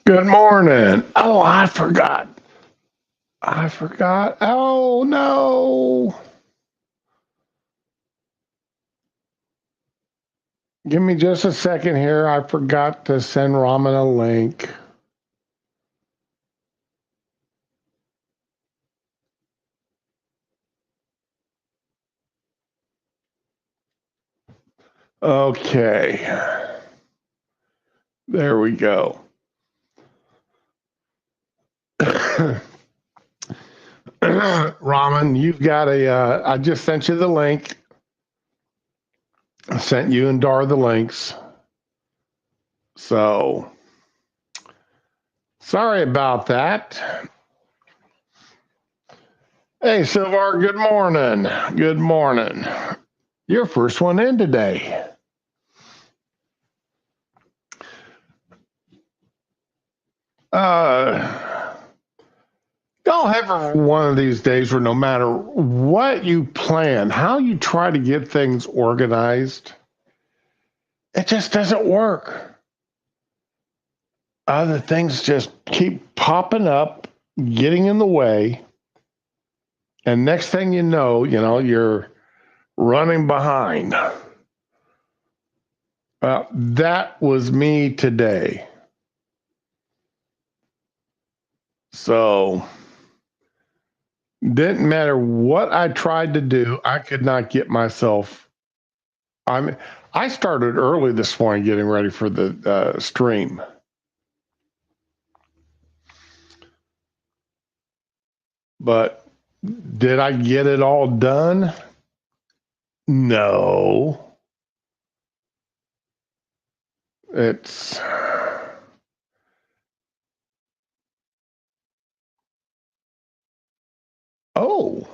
Good morning. Oh, I forgot. I forgot. Oh, no. Give me just a second here. I forgot to send Ramen a link. Okay. There we go. Ramen, you've got I just sent you the link. I sent you and Dar the links. So, sorry about that. Hey, Silvar, good morning. Good morning. Your first one in today. Y'all have one of these days where no matter what you plan, how you try to get things organized, it just doesn't work. Other things just keep popping up, getting in the way, and next thing you're running behind. That was me today. So didn't matter what I tried to do, I could not get myself. I started early this morning getting ready for the stream. But did I get it all done? No. It's oh.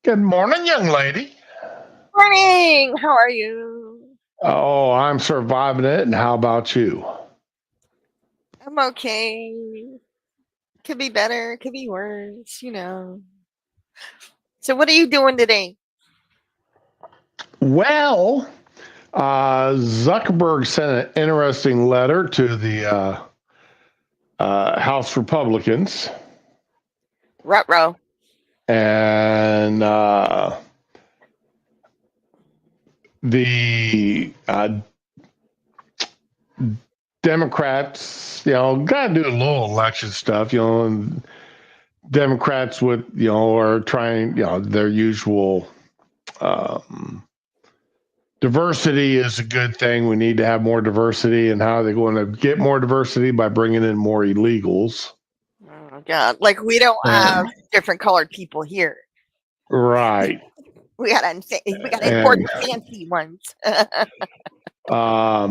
Good morning, young lady. Morning. How are you? Oh, I'm surviving it. And how about you? I'm okay. Could be better, could be worse. So, what are you doing today? Well, Zuckerberg sent an interesting letter to the House Republicans, Ruh-roh. and the Democrats, got to do a little election stuff, and Democrats are trying, their usual diversity is a good thing. We need to have more diversity. And how are they going to get more diversity? By bringing in more illegals. Oh, God. Like, we don't have different colored people here. Right. We got to import the fancy ones. I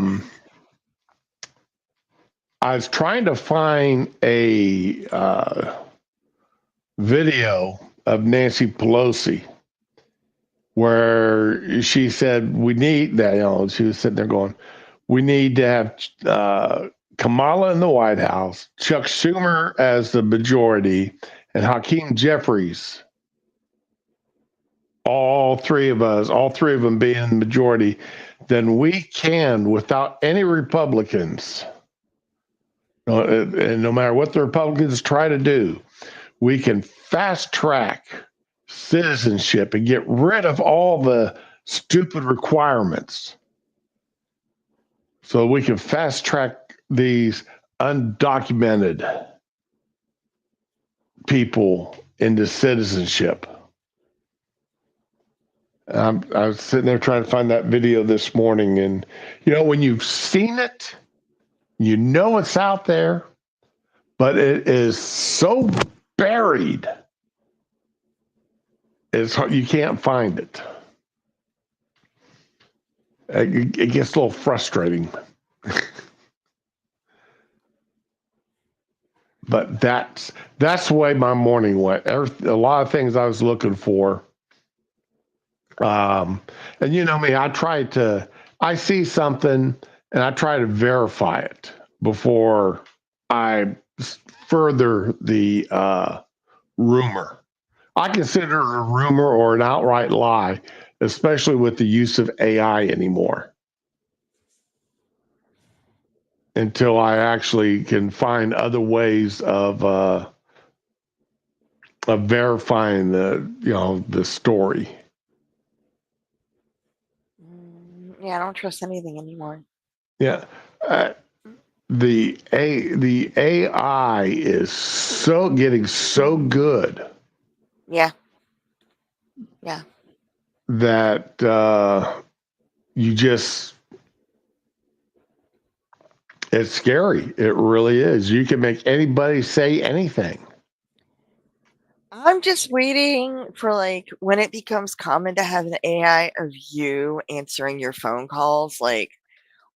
was trying to find a video of Nancy Pelosi where she said we need that. She was sitting there going, we need to have Kamala in the White House, Chuck Schumer as the majority, and Hakeem Jeffries. All three of them being in the majority, then we can, without any Republicans, and no matter what the Republicans try to do, we can fast track citizenship and get rid of all the stupid requirements. So we can fast track these undocumented people into citizenship. I was sitting there trying to find that video this morning, and when you've seen it, it's out there, but it is so buried. You can't find it. It gets a little frustrating. But that's the way my morning went. A lot of things I was looking for. And you know me, I see something and I try to verify it before I further the rumor. I consider it a rumor or an outright lie, especially with the use of AI anymore. Until I actually can find other ways of verifying the story. Yeah, I don't trust anything anymore. Yeah. Uh, the AI is so getting so good. Yeah. Yeah. That you just it's scary. It really is. You can make anybody say anything. I'm just waiting for like when it becomes common to have an AI of you answering your phone calls, like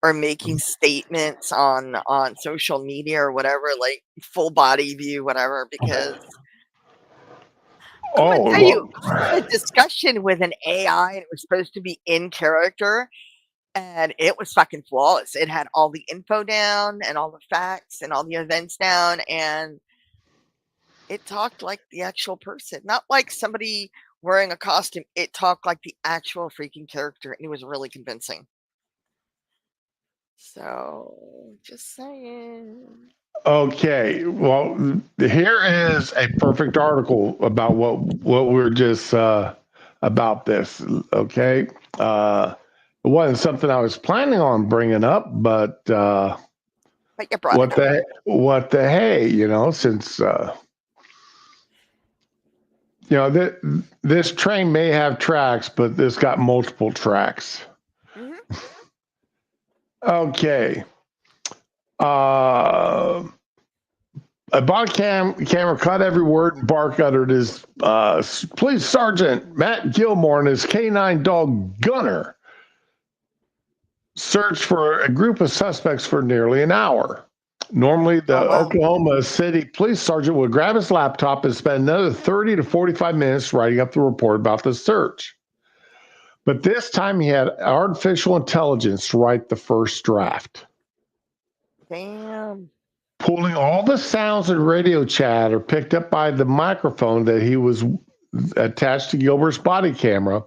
or making statements on social media or whatever, like full body view, whatever. Because I'm gonna Oh, tell you, I had a well, discussion with an AI and it was supposed to be in character and it was fucking flawless. It had all the info down and all the facts and all the events down, and it talked like the actual person, not like somebody wearing a costume. It talked like the actual freaking character, and it was really convincing. So, just saying. okay. Well, here is a perfect article about what we're just about this. Okay. It wasn't something I was planning on bringing up, but But you brought it up. what the hey, since this train may have tracks, but this got multiple tracks. Hmm. Okay. Uh, a body camera caught every word and bark uttered as Police Sergeant Matt Gilmore and his canine dog Gunner searched for a group of suspects for nearly an hour. Normally, the Oh, wow. Oklahoma City police sergeant would grab his laptop and spend another 30 to 45 minutes writing up the report about the search. But this time he had artificial intelligence to write the first draft. Damn. Pulling all the sounds and radio chatter picked up by the microphone that he was attached to Gilbert's body camera,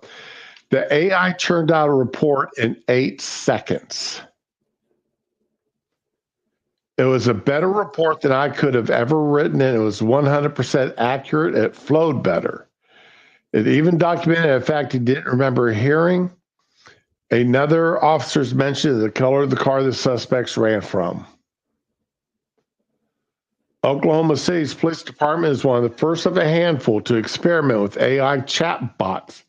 the AI churned out a report in 8 seconds. It was a better report than I could have ever written, and it was 100% accurate. It flowed better. It even documented the fact he didn't remember hearing another officer's mention of the color of the car the suspects ran from. Oklahoma City's police department is one of the first of a handful to experiment with AI chatbots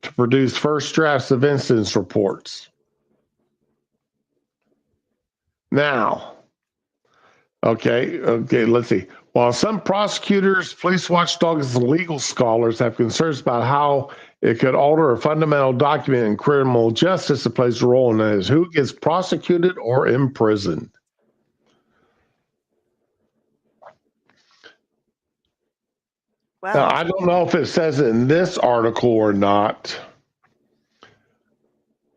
to produce first drafts of incident reports. Now, okay, let's see. While some prosecutors, police watchdogs, and legal scholars have concerns about how it could alter a fundamental document in criminal justice, it plays a role in that is who gets prosecuted or imprisoned. Now, Well, I don't know if it says it in this article or not,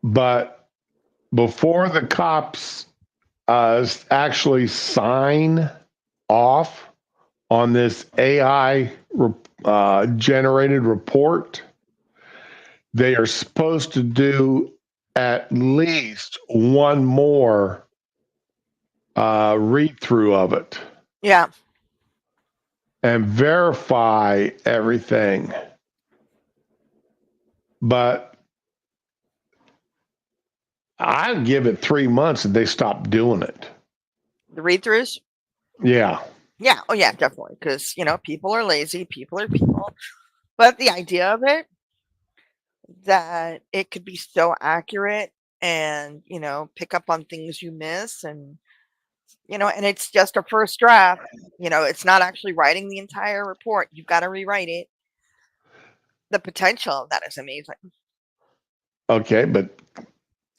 but before the cops actually sign off on this AI generated report, they are supposed to do at least one more read through of it yeah. and verify everything. But I'd give it 3 months and they stop doing it. The read throughs? Yeah. Yeah. Oh, yeah, definitely. Because, people are lazy, people are people. But the idea of it, that it could be so accurate and, pick up on things you miss and it's just a first draft. It's not actually writing the entire report. You've got to rewrite it. The potential of that is amazing. Okay, but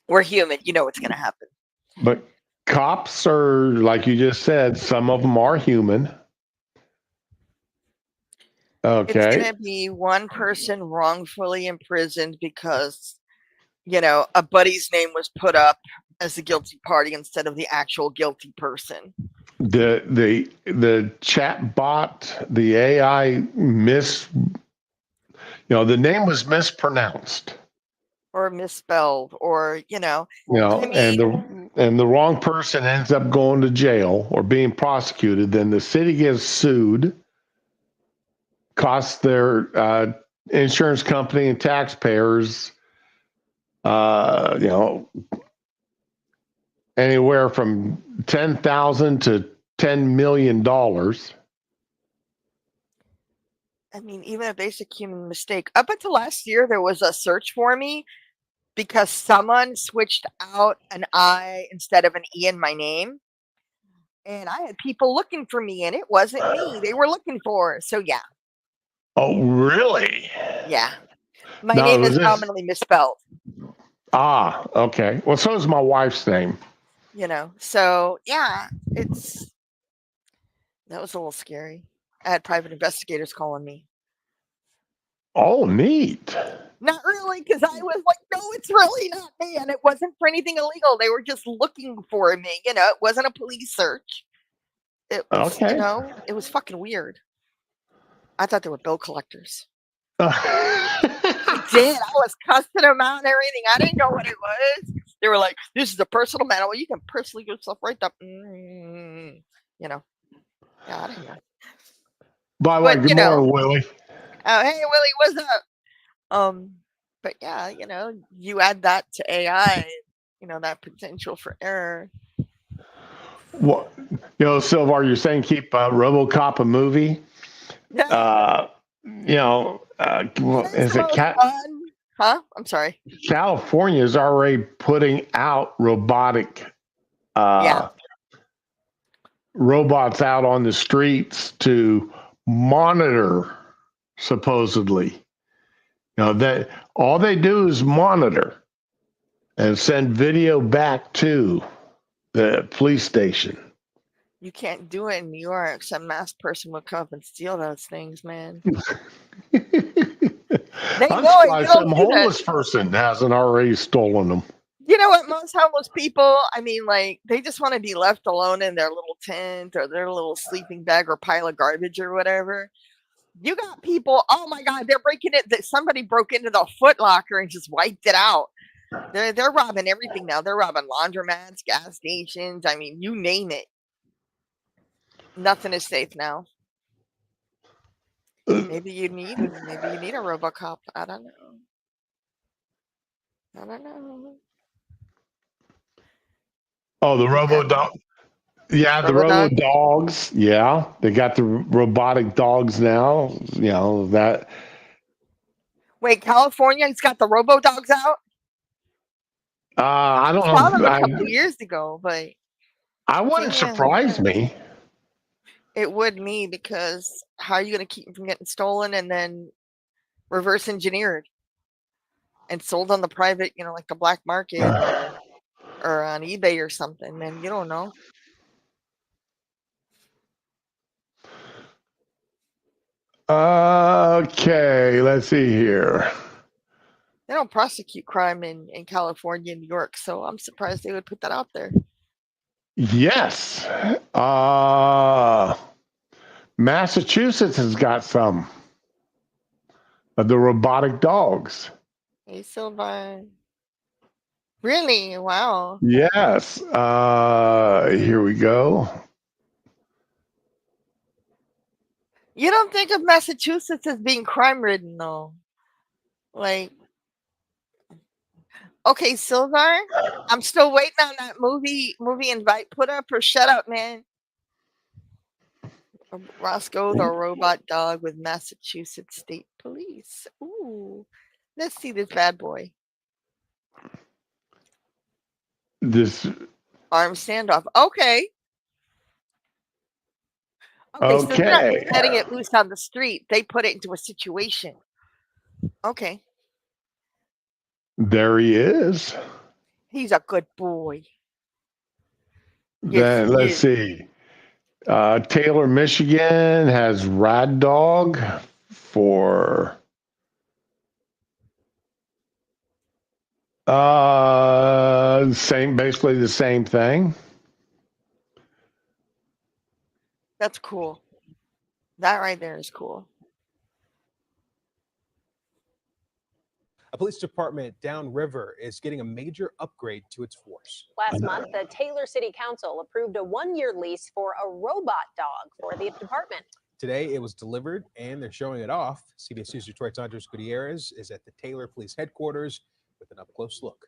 We're human. You know what's going to happen. but cops are, like you just said, some of them are human. It's going Okay. to be one person wrongfully imprisoned because, a buddy's name was put up as the guilty party instead of the actual guilty person. The chat bot, the AI the name was mispronounced. or misspelled, or I And mean, the wrong person ends up going to jail or being prosecuted. Then the city gets sued, costs their insurance company and taxpayers, you know, anywhere from $10,000 to $10 million. I mean, even a basic human mistake. Up until last year, there was a search for me because someone switched out an I instead of an E in my name. And I had people looking for me, and it wasn't me they were looking for. So, yeah, Oh, really? yeah. My Now, name was is this? commonly misspelled, Okay. Well, so is my wife's name. So, yeah, that was a little scary. I had private investigators calling me. Oh, neat. Not really, because I was like, no, it's really not me. And it wasn't for anything illegal. They were just looking for me. It wasn't a police search. It was, Okay. it was fucking weird. I thought they were bill collectors. Uh, I did. I was cussing them out and everything. I didn't know what it was. They were like, this is a personal matter. Well, you can personally yourself right up. Yeah, I didn't know. By the way, But, good morning, Willie. oh, hey, Willie, what's up? But yeah, you add that to AI, that potential for error. What, Silvar, you're saying keep RoboCop a movie? Yeah, it's Is the it most fun. Huh? I'm sorry. California is already putting out robotic Yeah. robots out on the streets to monitor, supposedly. That all they do is monitor and send video back to the police station. You can't do it in New York. Some masked person will come up and steal those things, man. They I'm know it. You surprised don't some see that. homeless person hasn't already stolen them. You know what? Most homeless people, I mean, like, they just want to be left alone in their little tent or their little sleeping bag or pile of garbage or whatever. You got people, oh my God, they're breaking it. Somebody broke into the Foot Locker and just wiped it out. They're robbing everything now. They're robbing laundromats, gas stations. I mean, you name it. Nothing is safe now. Maybe you need a RoboCop. I don't know. Oh, the robo dog. Yeah, the robo RoboDog. dogs. Yeah, they got the robotic dogs now. That. Wait, California's got the RoboDogs out? I don't Saw them know. a couple years ago, but I wouldn't damn, surprise me. it would me, because how are you going to keep them from getting stolen and then reverse engineered and sold on the private, like the black market or on eBay or something, man? You don't know. Okay, let's see here. They don't prosecute crime in California and New York, so I'm surprised they would put that out there. Yes. Massachusetts has got some of the robotic dogs. Hey, Silva. Really? Wow. Yes. Here we go. You don't think of Massachusetts as being crime ridden, though? Like, okay, Silvar, I'm still waiting on that movie invite put up or shut up, man. Roscoe the robot dog with Massachusetts State Police. Ooh, let's see this bad boy. This. Armed standoff. Okay. Okay, so they're not Okay. letting it loose on the street. They put it into a situation. Okay. There he is. He's a good boy. Yes, Then he let's is. see. Taylor, Michigan has Rad Dog for basically the same thing. That's cool. That right there is cool. police department downriver is getting a major upgrade to its force. Last month, the Taylor City Council approved a 1-year lease for a robot dog for the department. Today, it was delivered, and they're showing it off. CBS News Detroit's Andres Gutierrez is at the Taylor Police Headquarters with an up-close look.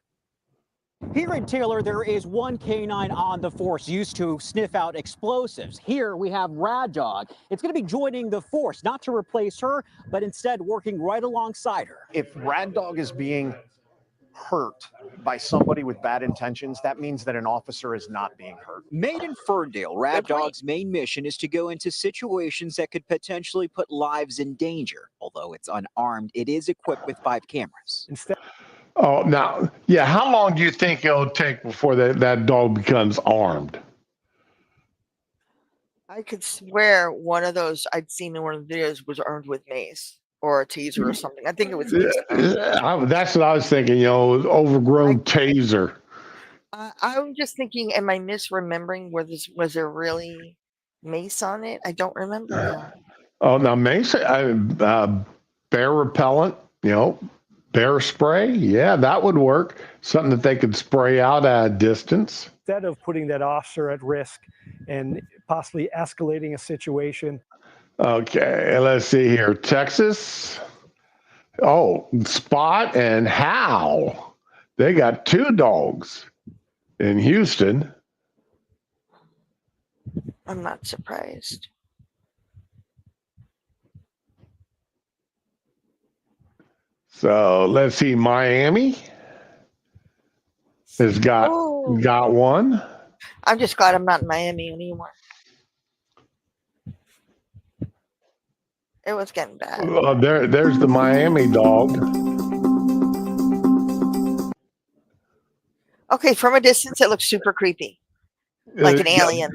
Here in Taylor, there is one canine on the force used to sniff out explosives. Here we have Rad Dog. It's going to be joining the force, not to replace her, but instead working right alongside her. If Rad Dog is being hurt by somebody with bad intentions, that means that an officer is not being hurt. Made in Ferndale, Rad Dog's main mission is to go into situations that could potentially put lives in danger. Although it's unarmed, it is equipped with 5 cameras. Oh, now, yeah, how long do you think it'll take before that dog becomes armed? I could swear one of those I'd seen in one of the videos was armed with mace or a taser or something. I think it was mace. That's what I was thinking, overgrown taser. I'm just thinking, am I misremembering? Was there really mace on it? I don't remember that. Oh, now mace, bear repellent, bear spray, yeah, that would work. Something that they could spray out at a distance. Instead of putting that officer at risk and possibly escalating a situation. Okay, let's see here. Texas. Oh, Spot and Hal. They got 2 dogs in Houston. I'm not surprised. So let's see. Miami has got one. I'm just glad I'm not in Miami anymore. It was getting bad. There's the Miami dog. Okay, from a distance, it looks super creepy, like an alien.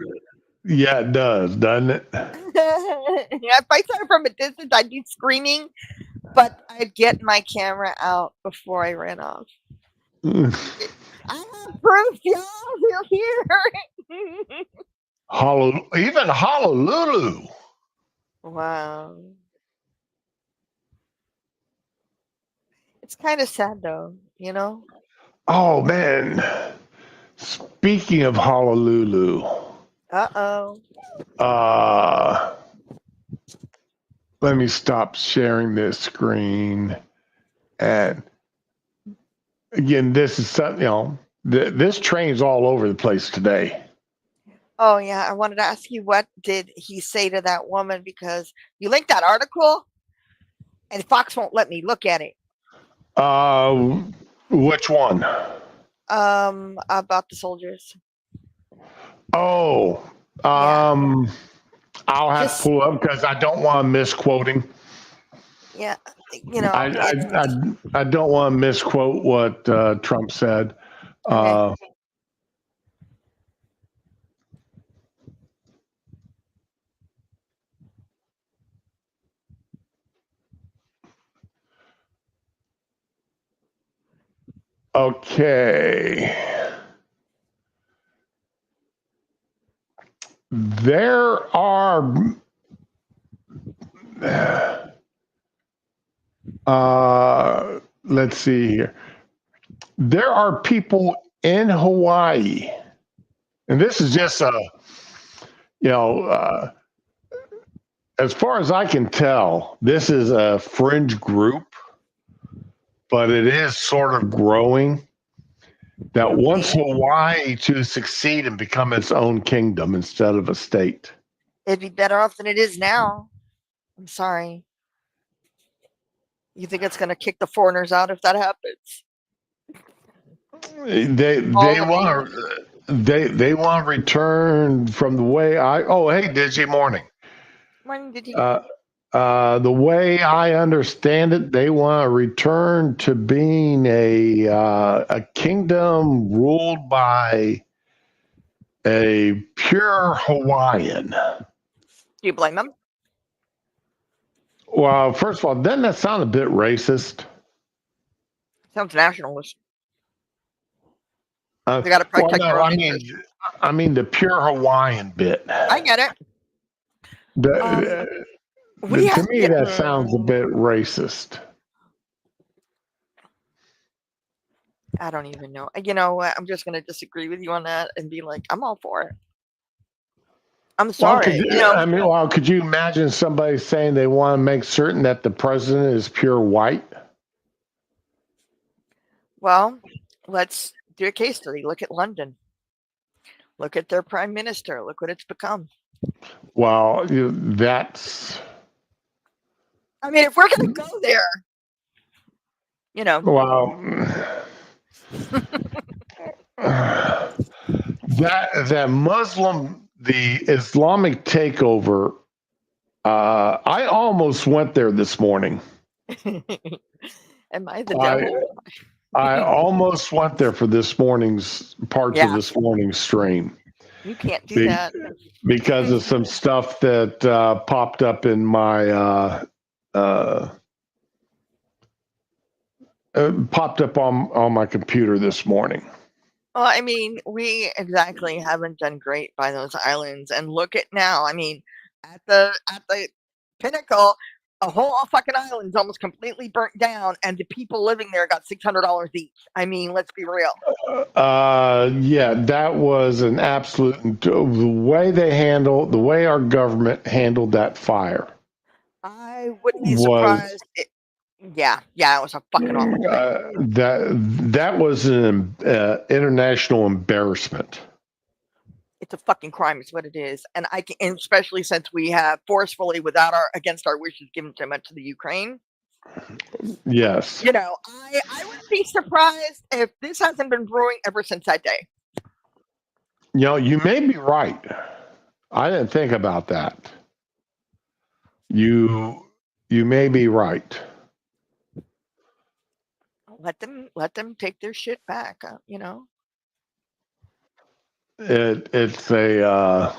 Yeah, it does, doesn't it? If I saw it from a distance, I'd be screaming, but I'd get my camera out before I ran off. I have proof, y'all. We're here. Even Honolulu. Wow. It's kind of sad, though, Oh, man. Speaking of Honolulu. Uh-oh. Let me stop sharing this screen. And again, this is something, this train's all over the place today. Oh, yeah. I wanted to ask you, what did he say to that woman? Because you linked that article and Fox won't let me look at it. Which one? About the soldiers. Oh, Yeah. I'll have to pull up because I don't want to misquoting. Yeah, I don't want to misquote what Trump said. Okay. Okay. There are let's see here. There are people in Hawaii, and this is just as far as I can tell, this is a fringe group, but it is sort of growing, that wants Hawaii to succeed and become its own kingdom instead of a state. It'd be better off than it is now. I'm sorry. You think it's going to kick the foreigners out if that happens? They want to return from the way hey, Digi, morning. Morning, did you? The way I understand it, they want to return to being a kingdom ruled by a pure Hawaiian. Do you blame them? Well, first of all, doesn't that sound a bit racist? Sounds nationalist. They got to protect their own interests. I mean the pure Hawaiian bit. I get it. To me, that sounds a bit racist. I don't even know. You know what? I'm just going to disagree with you on that and be like, I'm all for it. I'm Well, sorry. You know, well, could you imagine somebody saying they want to make certain that the president is pure white? well, let's do a case study. Look at London. Look at their prime minister. Look what it's become. Well, that's I mean, if we're going to go there, you know, well. That Muslim, the Islamic takeover. I almost went there this morning. am I the devil? I almost went there for this morning's parts of Yeah, this morning's stream you can't do that. because of some stuff that popped up in my popped up on my computer this morning. Well, I mean, we exactly haven't done great by those islands, and look at now. I mean, at the pinnacle, a whole fucking island's almost completely burnt down, and the people living there got $600 each. I mean, let's be real. Yeah, that was an absolute the way the way our government handled that fire I wouldn't be was surprised. Yeah, it was a fucking awful thing. that was an international embarrassment. It's a fucking crime, is what it is, and and especially since we have forcefully, against our wishes, given so much to the Ukraine. Yes. You know, I wouldn't be surprised if this hasn't been brewing ever since that day. You know, you may be right. I didn't think about that. You may be right. Let them take their shit back. You know. It's a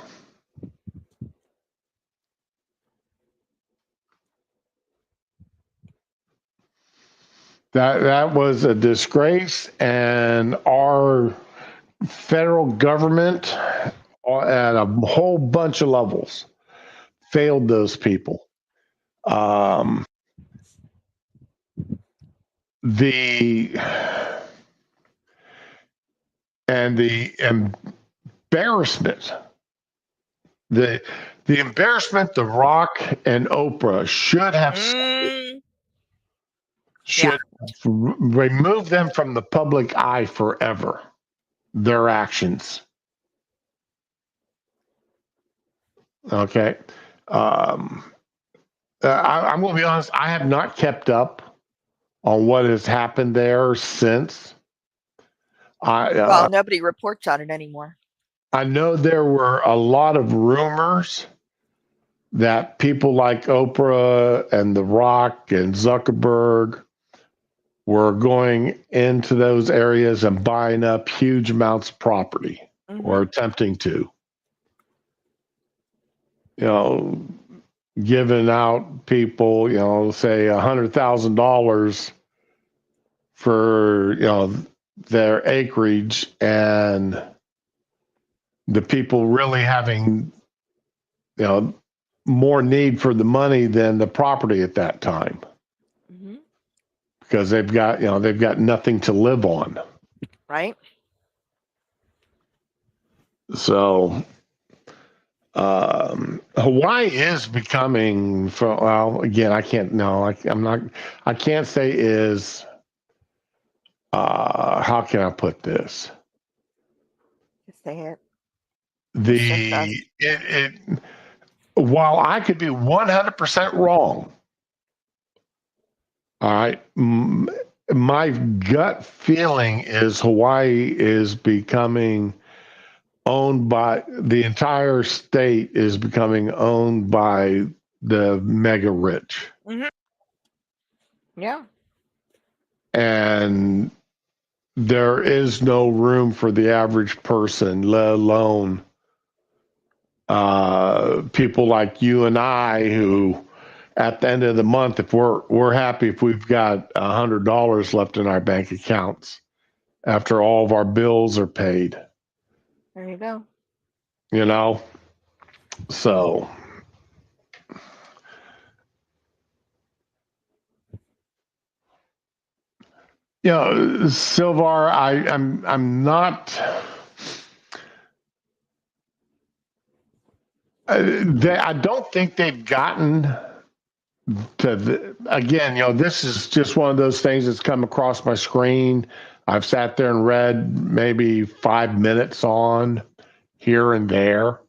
that was a disgrace, and our federal government at a whole bunch of levels failed those people. The embarrassment, the embarrassment, The Rock and Oprah should have remove them from the public eye forever. Their actions. Okay. I'm going to be honest. I have not kept up on what has happened there since. Well, nobody reports on it anymore. I know there were a lot of rumors that people like Oprah and The Rock and Zuckerberg were going into those areas and buying up huge amounts of property or attempting to. You know, giving out people, you know, say $100,000 for, you know, their acreage, and the people really having, you know, more need for the money than the property at that time, because they've got nothing to live on. Right. So Hawaii is becoming, well, again, I can't say is, how can I put this? Say it. While I could be 100% wrong, all right, my gut feeling is Hawaii is becoming owned by, the entire state is becoming owned by the mega rich. Yeah. And there is no room for the average person, let alone people like you and I, who at the end of the month, if we're happy if we've got $100 left in our bank accounts after all of our bills are paid. There you go. You know, so. Silvar, I'm not. I don't think they've gotten to again. This is just one of those things that's come across my screen. I've sat there and read maybe 5 minutes on here and there.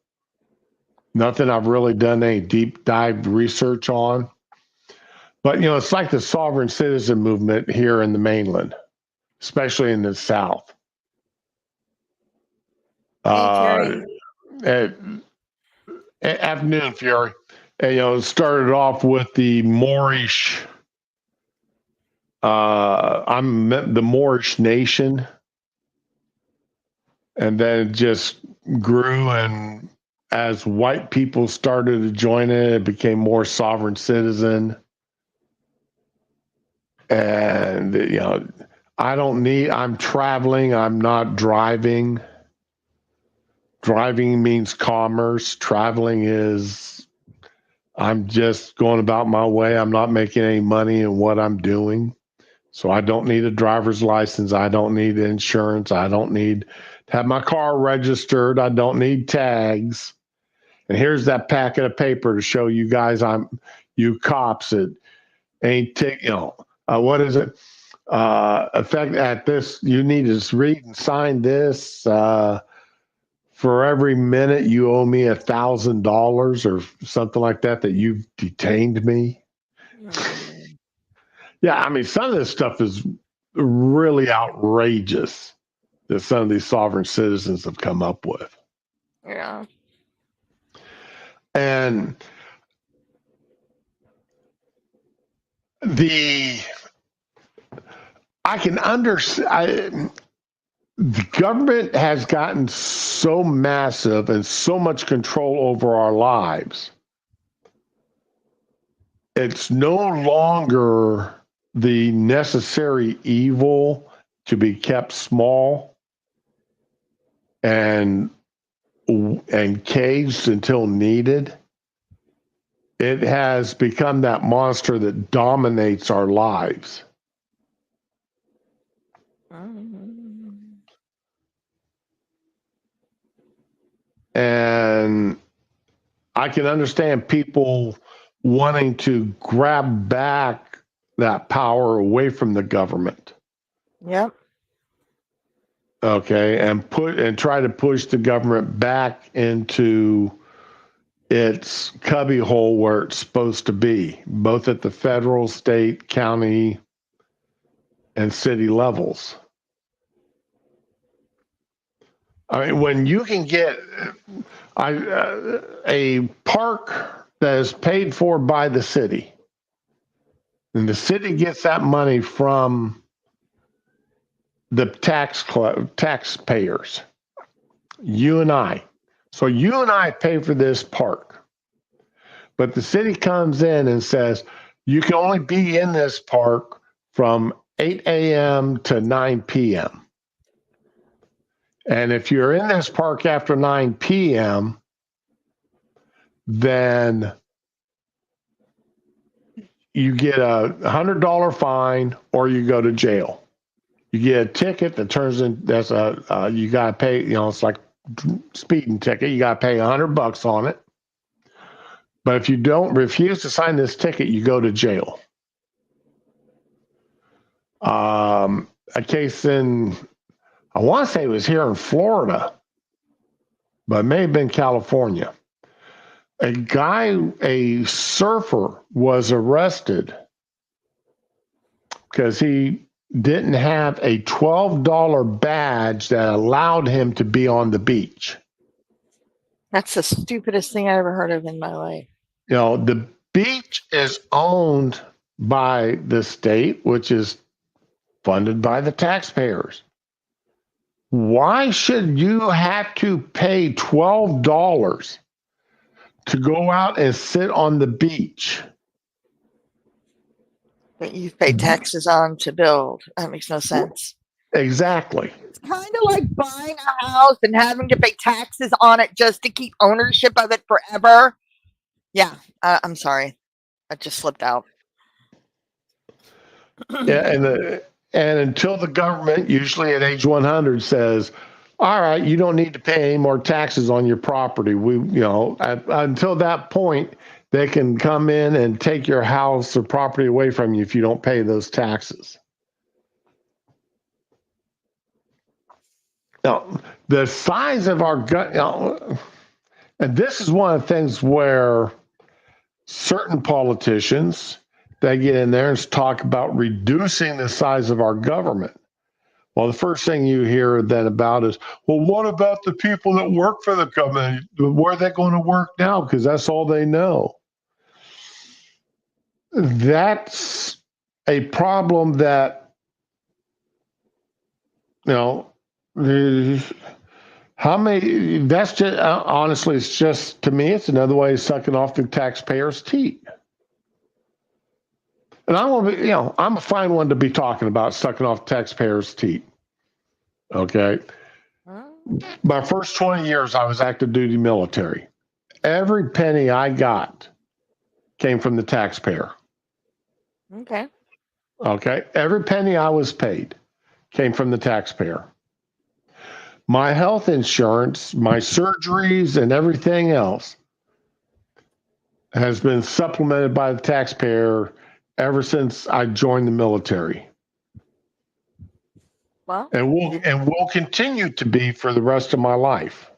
Nothing I've really done any deep dive research on. But it's like the sovereign citizen movement here in the mainland, especially in the South. Hey, Terry. Afternoon, Fury. And, it started off with the Moorish. I'm the Moorish nation, and then it just grew. And as white people started to join it, it became more sovereign citizen. And I'm traveling. I'm not driving. Driving means commerce. Traveling is I'm just going about my way. I'm not making any money in what I'm doing. So I don't need a driver's license. I don't need insurance. I don't need to have my car registered. I don't need tags. And here's that packet of paper to show you guys you cops that ain't what is it? Effect at this, you need to read and sign this. For every minute you owe me $1,000 or something like that you've detained me. Yeah, I mean, some of this stuff is really outrageous that some of these sovereign citizens have come up with. Yeah. And I can understand. The government has gotten so massive and so much control over our lives. It's no longer the necessary evil to be kept small and caged until needed. It has become that monster that dominates our lives. And I can understand people wanting to grab back that power away from the government. Yep. Okay, and try to push the government back into its cubbyhole where it's supposed to be, both at the federal, state, county, and city levels. I mean, when you can get a park that is paid for by the city, and the city gets that money from the taxpayers, you and I. So you and I pay for this park, but the city comes in and says, you can only be in this park from 8 a.m. to 9 p.m. And if you're in this park after 9 p.m., then you get a $100 fine or you go to jail. You get a ticket that turns in, you got to pay, it's like speeding ticket. You got to pay $100 on it. But if you refuse to sign this ticket, you go to jail. A case I want to say it was here in Florida, but it may have been California. A surfer was arrested because he didn't have a $12 badge that allowed him to be on the beach. That's the stupidest thing I ever heard of in my life. The beach is owned by the state, which is funded by the taxpayers. Why should you have to pay $12 to go out and sit on the beach? But you've paid taxes on to build. That makes no sense. Exactly. It's kind of like buying a house and having to pay taxes on it just to keep ownership of it forever. Yeah, I'm sorry. I just slipped out. Yeah, And until the government, usually at age 100, says, all right, you don't need to pay any more taxes on your property. Until that point, they can come in and take your house or property away from you if you don't pay those taxes. Now, the size of our gun, and this is one of the things where certain politicians, they get in there and talk about reducing the size of our government. Well, the first thing you hear then about is, well, what about the people that work for the government? Where are they going to work now? Because that's all they know. That's a problem that, how many, that's just, honestly, it's just, to me, it's another way of sucking off the taxpayers' teeth. And I want to be, I'm a fine one to be talking about sucking off taxpayers' teeth. Okay. My first 20 years, I was active duty military. Every penny I got came from the taxpayer. Okay. Okay. Every penny I was paid came from the taxpayer. My health insurance, my surgeries, and everything else has been supplemented by the taxpayer ever since I joined the military. Well, And will continue to be for the rest of my life.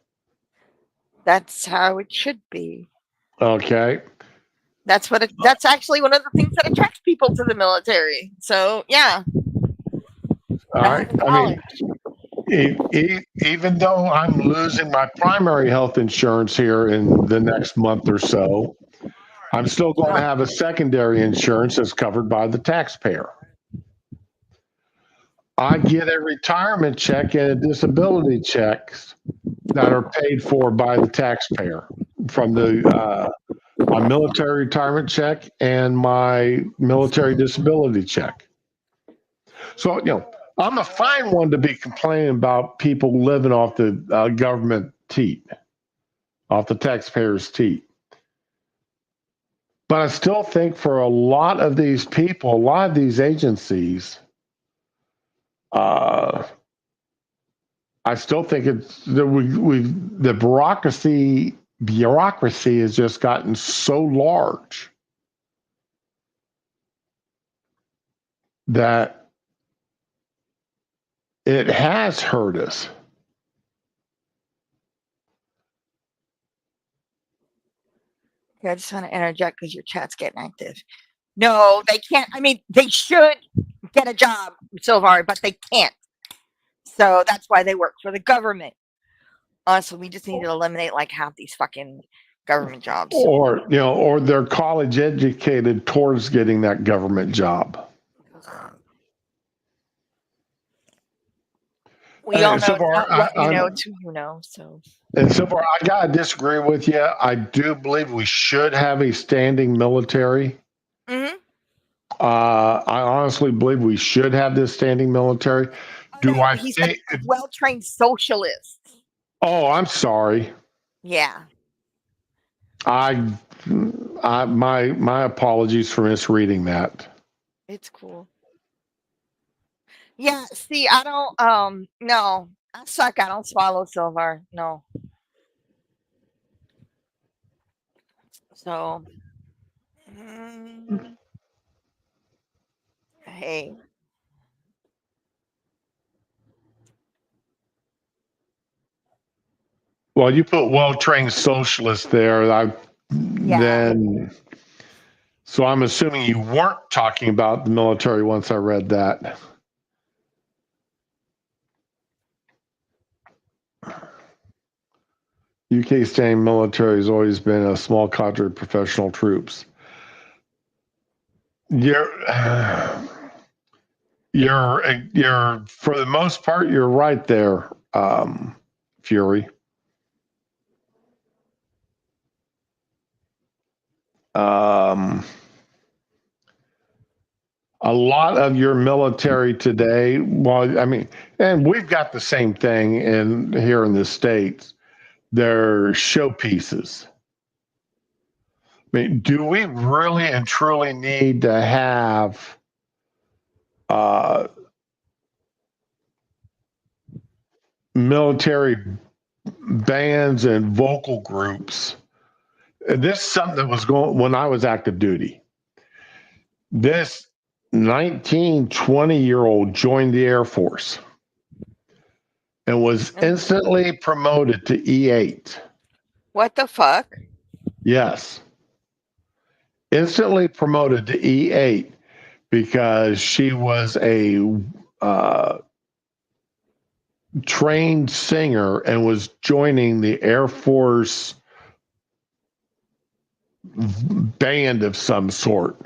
that's how it should be. Okay. That's actually one of the things that attracts people to the military. So yeah. All right. I mean, even though I'm losing my primary health insurance here in the next month or so, I'm still going to have a secondary insurance that's covered by the taxpayer. I get a retirement check and a disability checks that are paid for by the taxpayer from my military retirement check and my military disability check. So, I'm a fine one to be complaining about people living off the government teat, off the taxpayers' teat. But I still think for a lot of these people, a lot of these agencies, I still think it's the bureaucracy has just gotten so large that it has hurt us. I just want to interject because your chat's getting active. No, they can't. I mean, they should get a job, Silvar, but they can't. So that's why they work for the government. So we just need to eliminate like half these fucking government jobs. Or they're college educated towards getting that government job. We all know it's not what you know, it's who you know. So. And so far, I gotta disagree with you. I do believe we should have a standing military. Mm-hmm. I honestly believe we should have this standing military. He's a well-trained socialist. Oh, I'm sorry. Yeah. My apologies for misreading that. It's cool. Yeah, see, I don't no. I suck. I don't swallow silver. No. So hey. Well, you put well-trained socialist there. Then, so I'm assuming you weren't talking about the military once I read that. UK standing military has always been a small cadre of professional troops. You're for the most part, you're right there, Fury. A lot of your military today, well, I mean, and we've got the same thing here in the States. They're showpieces. I mean, do we really and truly need to have military bands and vocal groups. This is something that was going when I was active duty. This 19, 20-year-old joined the Air Force and was instantly promoted to E8. What the fuck? Yes. Instantly promoted to E8 because she was a trained singer and was joining the Air Force band of some sort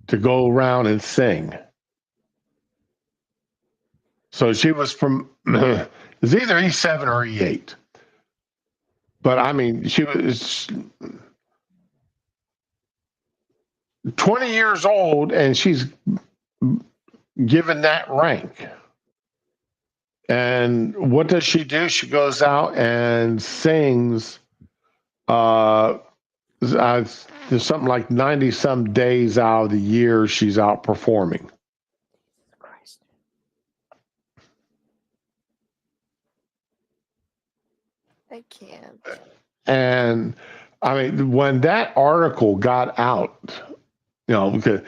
to go around and sing. So she was from it's either E7 or E8. But I mean, she was 20 years old and she's given that rank. And what does she do? She goes out and sings there's something like 90 some days out of the year she's out performing. Christ. I can't. And I mean, when that article got out, because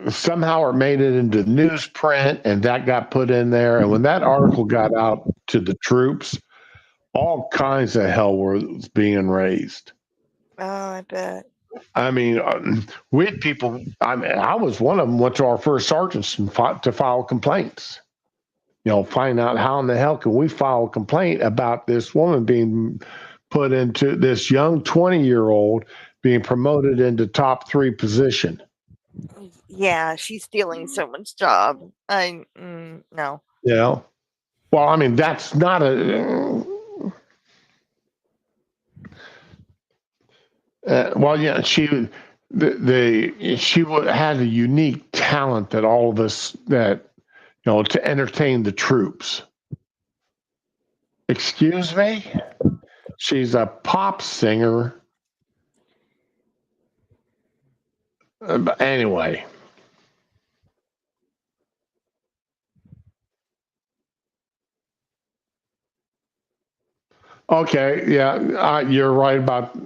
somehow it made it into newsprint and that got put in there. And when that article got out to the troops, all kinds of hell was being raised. Oh, I bet. I mean, we had people. I mean, I was one of them. Went to our first sergeants and to file complaints. Find out how in the hell can we file a complaint about this woman being put into this young 20-year-old being promoted into top 3 position. Yeah, she's stealing someone's job. No. Well, I mean, that's not a. She had a unique talent that all of us to entertain the troops. Excuse me? She's a pop singer. But anyway. Okay, yeah, you're right about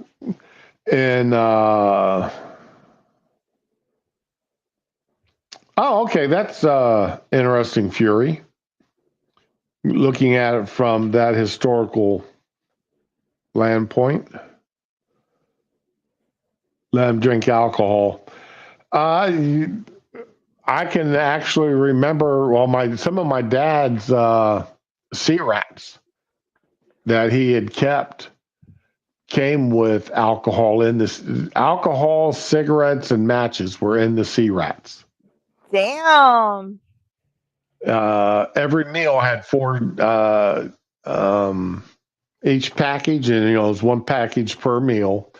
okay, that's interesting, Fury. Looking at it from that historical land point. Let him drink alcohol. I can actually remember, some of my dad's sea rats that he had kept came with alcohol in this. Alcohol, cigarettes, and matches were in the sea rats. Damn. Every meal had 4 each package, and it was 1 package per meal.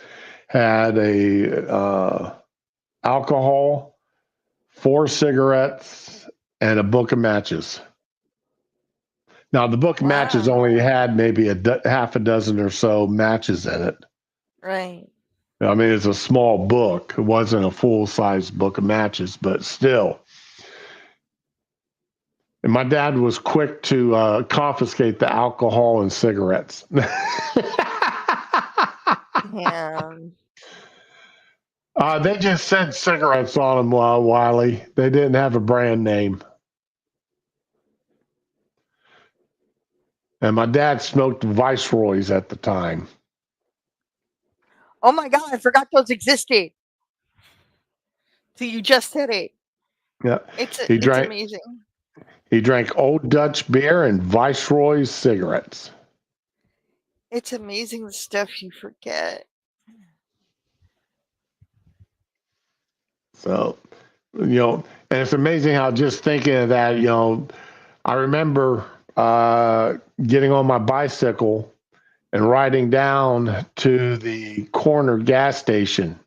Had a alcohol, 4 cigarettes, and a book of matches. Now, the book of matches only had maybe half a dozen or so matches in it. Right. I mean, it's a small book. It wasn't a full-size book of matches, but still. And my dad was quick to confiscate the alcohol and cigarettes. Yeah. They just said cigarettes on them, Wiley. They didn't have a brand name. And my dad smoked Viceroys at the time. Oh my God, I forgot those existed. So you just said it. Yeah. It's amazing. He drank Old Dutch beer and Viceroy cigarettes. It's amazing the stuff you forget. So, and it's amazing how just thinking of that, I remember getting on my bicycle and riding down to the corner gas station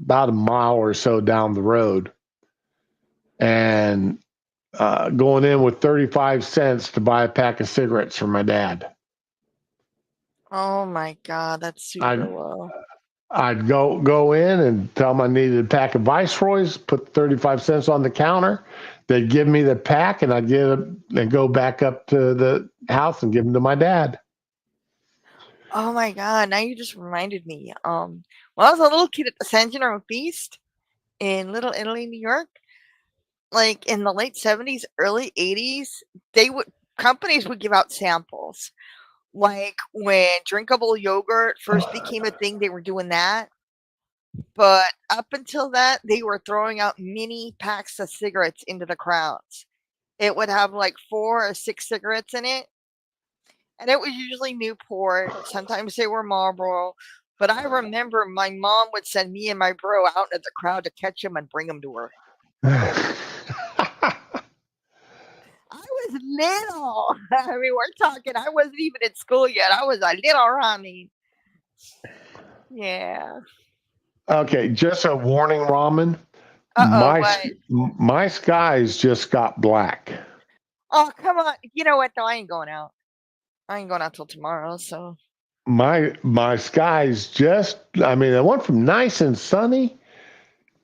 about a mile or so down the road and going in with 35 cents to buy a pack of cigarettes for my dad. Oh my God, that's super low. I'd go in and tell him I needed a pack of Viceroys, put 35 cents on the counter. they'd give me the pack, and I'd get it and go back up to the house and give them to my dad. Oh my god, now you just reminded me. When I was a little kid at the San Gennaro Feast in Little Italy, New York, like in the late 70s, early 80s, companies would give out samples. Like when drinkable yogurt first became a thing, they were doing that. But up until that, they were throwing out mini packs of cigarettes into the crowds. It would have like 4 or 6 cigarettes in it. And it was usually Newport. Sometimes they were Marlboro. But I remember my mom would send me and my bro out into the crowd to catch them and bring them to her. I was little. I mean, we're talking, I wasn't even in school yet. I was a little Ronnie. Yeah. Okay, just a warning, Ramen. What? My skies just got black. Oh, come on. You know what, though? I ain't going out. I ain't going out till tomorrow, so. My skies just, I mean, it went from nice and sunny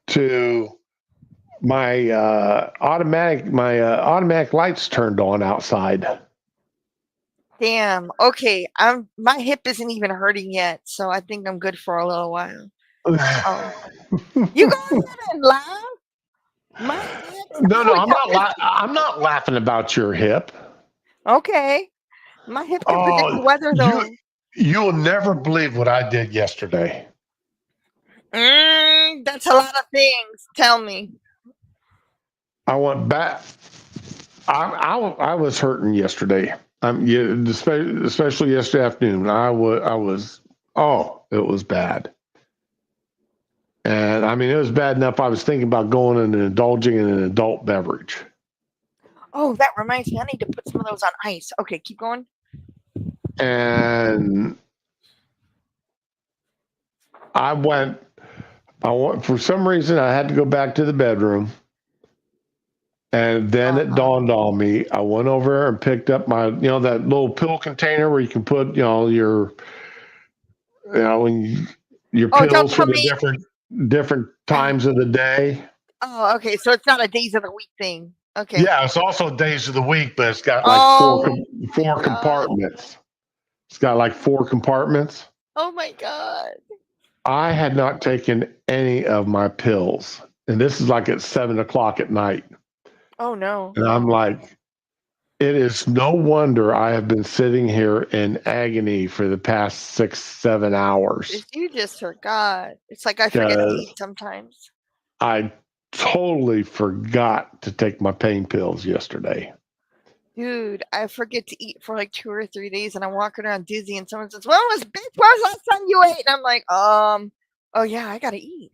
to my automatic lights turned on outside. Damn. Okay. My hip isn't even hurting yet, so I think I'm good for a little while. You go ahead and laugh. My hips. No, I'm not laughing about your hip. Okay. My hip can predict the weather, though. You'll never believe what I did yesterday. That's a lot of things. Tell me. I went back. I was hurting yesterday. Especially yesterday afternoon. It was bad. And I mean, it was bad enough I was thinking about going and indulging in an adult beverage. Oh, that reminds me. I need to put some of those on ice. Okay, keep going. And I went, for some reason, I had to go back to the bedroom. And then it dawned on me. I went over and picked up my, that little pill container where you can put, your pills for the different times of the day. Oh, okay. So it's not a days of the week thing. Okay. Yeah, it's also days of the week, but it's got like four compartments. It's got like 4 compartments. Oh my God. I had not taken any of my pills. And this is like at 7:00 at night. Oh no. And I'm like, it is no wonder I have been sitting here in agony for the past 6-7 hours. You just forgot. It's like I forget to eat sometimes. I totally forgot to take my pain pills yesterday. Dude, I forget to eat for like 2 or 3 days, and I'm walking around dizzy, and someone says, "When was the last time you ate?" And I'm like, oh yeah, I gotta eat.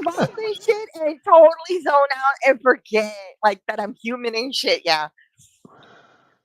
Watch this shit and totally zone out and forget like that I'm human and shit. Yeah.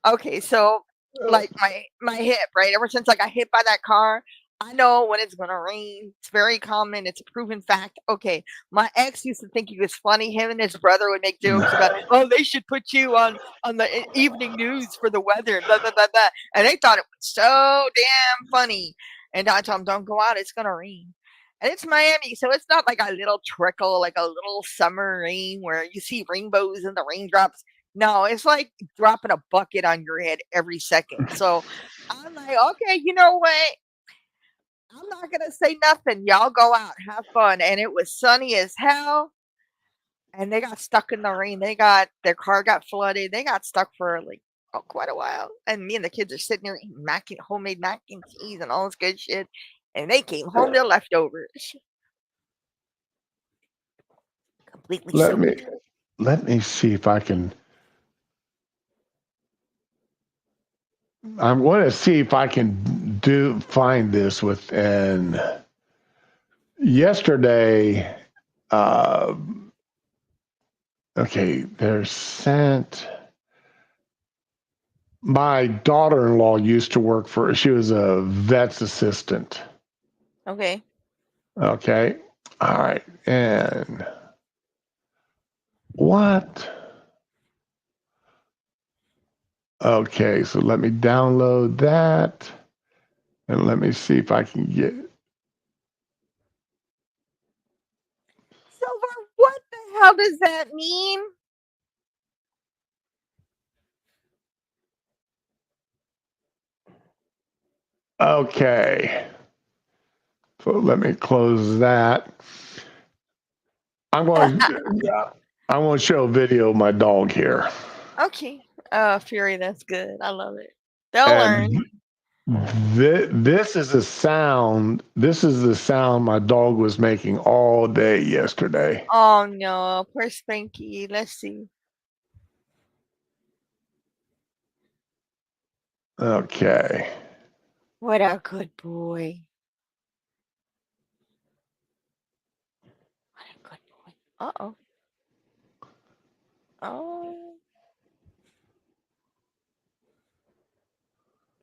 Okay, so like my hip, right? Ever since I got hit by that car, I know when it's gonna rain. It's very common. It's a proven fact. Okay, my ex used to think he was funny. Him and his brother would make jokes about, oh, they should put you on the evening news for the weather, blah blah blah blah, and they thought it was so damn funny. And I told them, don't go out. It's gonna rain. And it's Miami, so it's not like a little trickle, like a little summer rain where you see rainbows and the raindrops. No, it's like dropping a bucket on your head every second. So I'm like, okay, you know what? I'm not going to say nothing. Y'all go out, have fun. And it was sunny as hell. And they got stuck in the rain. Their car got flooded. They got stuck for like quite a while. And me and the kids are sitting there eating homemade mac and cheese and all this good shit. And they came home to leftovers. Completely soaked. Let me see if I can. I'm going to see if I can find this within yesterday. Okay, there's sent. My daughter-in-law used to work she was a vet's assistant. Okay. Okay. All right. And what? Okay, so let me download that and let me see if I can get. Silver, what the does that mean? Okay. So let me close that. I'm going to show a video of my dog here. Okay. Oh, Fury, that's good. I love it. They'll And learn. this is the sound. This is the sound my dog was making all day yesterday. Oh no, poor Spanky. Let's see. Okay. What a good boy. What a good boy. Uh-oh. Oh.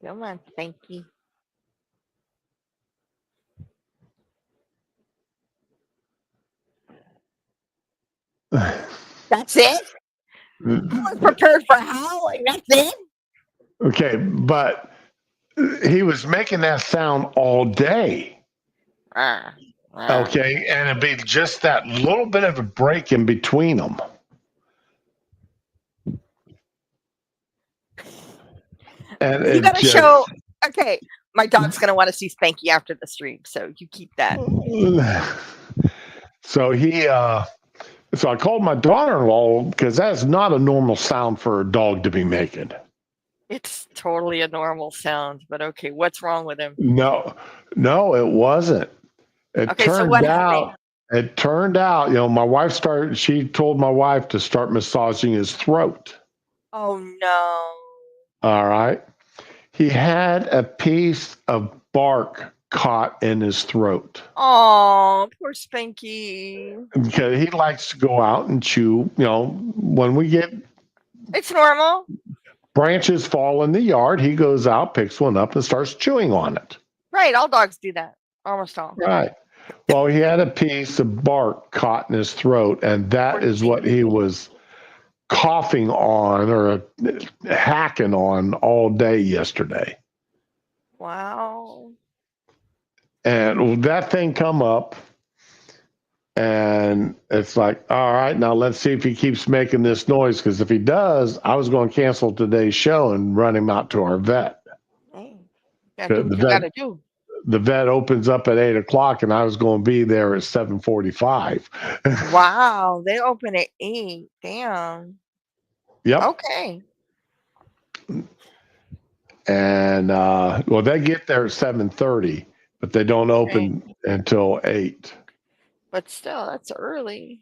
Come on, Spanky. That's it? I was prepared for howling. That's it? Okay, but he was making that sound all day. Okay, and it'd be just that little bit of a break in between them. And You gotta show. Okay, my dog's gonna want to see Spanky after the stream, so you keep that. So so I called my daughter-in-law because that's not a normal sound for a dog to be making. It's totally a normal sound, but okay, what's wrong with him? No, it wasn't. Okay, so what happened? It turned out, she told my wife to start massaging his throat. Oh no. All right. He had a piece of bark caught in his throat. Oh, poor Spanky. Because he likes to go out and chew, when we get It's normal. branches fall in the yard, he goes out, picks one up, and starts chewing on it. Right, all dogs do that. Almost all. Right. Well, he had a piece of bark caught in his throat, and that is what he was coughing on or hacking on all day yesterday. Wow. And that thing come up, and it's like, all right, now let's see if he keeps making this noise, because if he does, I was going to cancel today's show and run him out to our vet. Hey, gotta do what you gotta do. The vet opens up at 8:00, and I was going to be there at 7:45. Wow, they open at 8. Damn. Yep. Okay. And they get there at 7:30, but they don't open until 8. But still, that's early.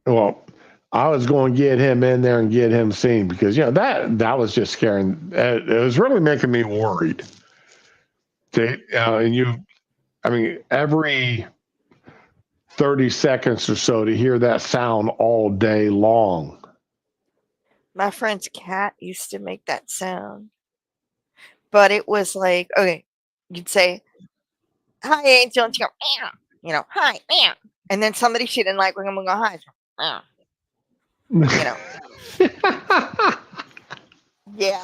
Well, I was going to get him in there and get him seen, because that was just scaring. It was really making me worried. Every 30 seconds or so to hear that sound all day long. My friend's cat used to make that sound. But it was like, okay, you'd say, hi, Angel, and she'd go, hi, and then somebody she didn't like, we're going to go, hi. Yeah.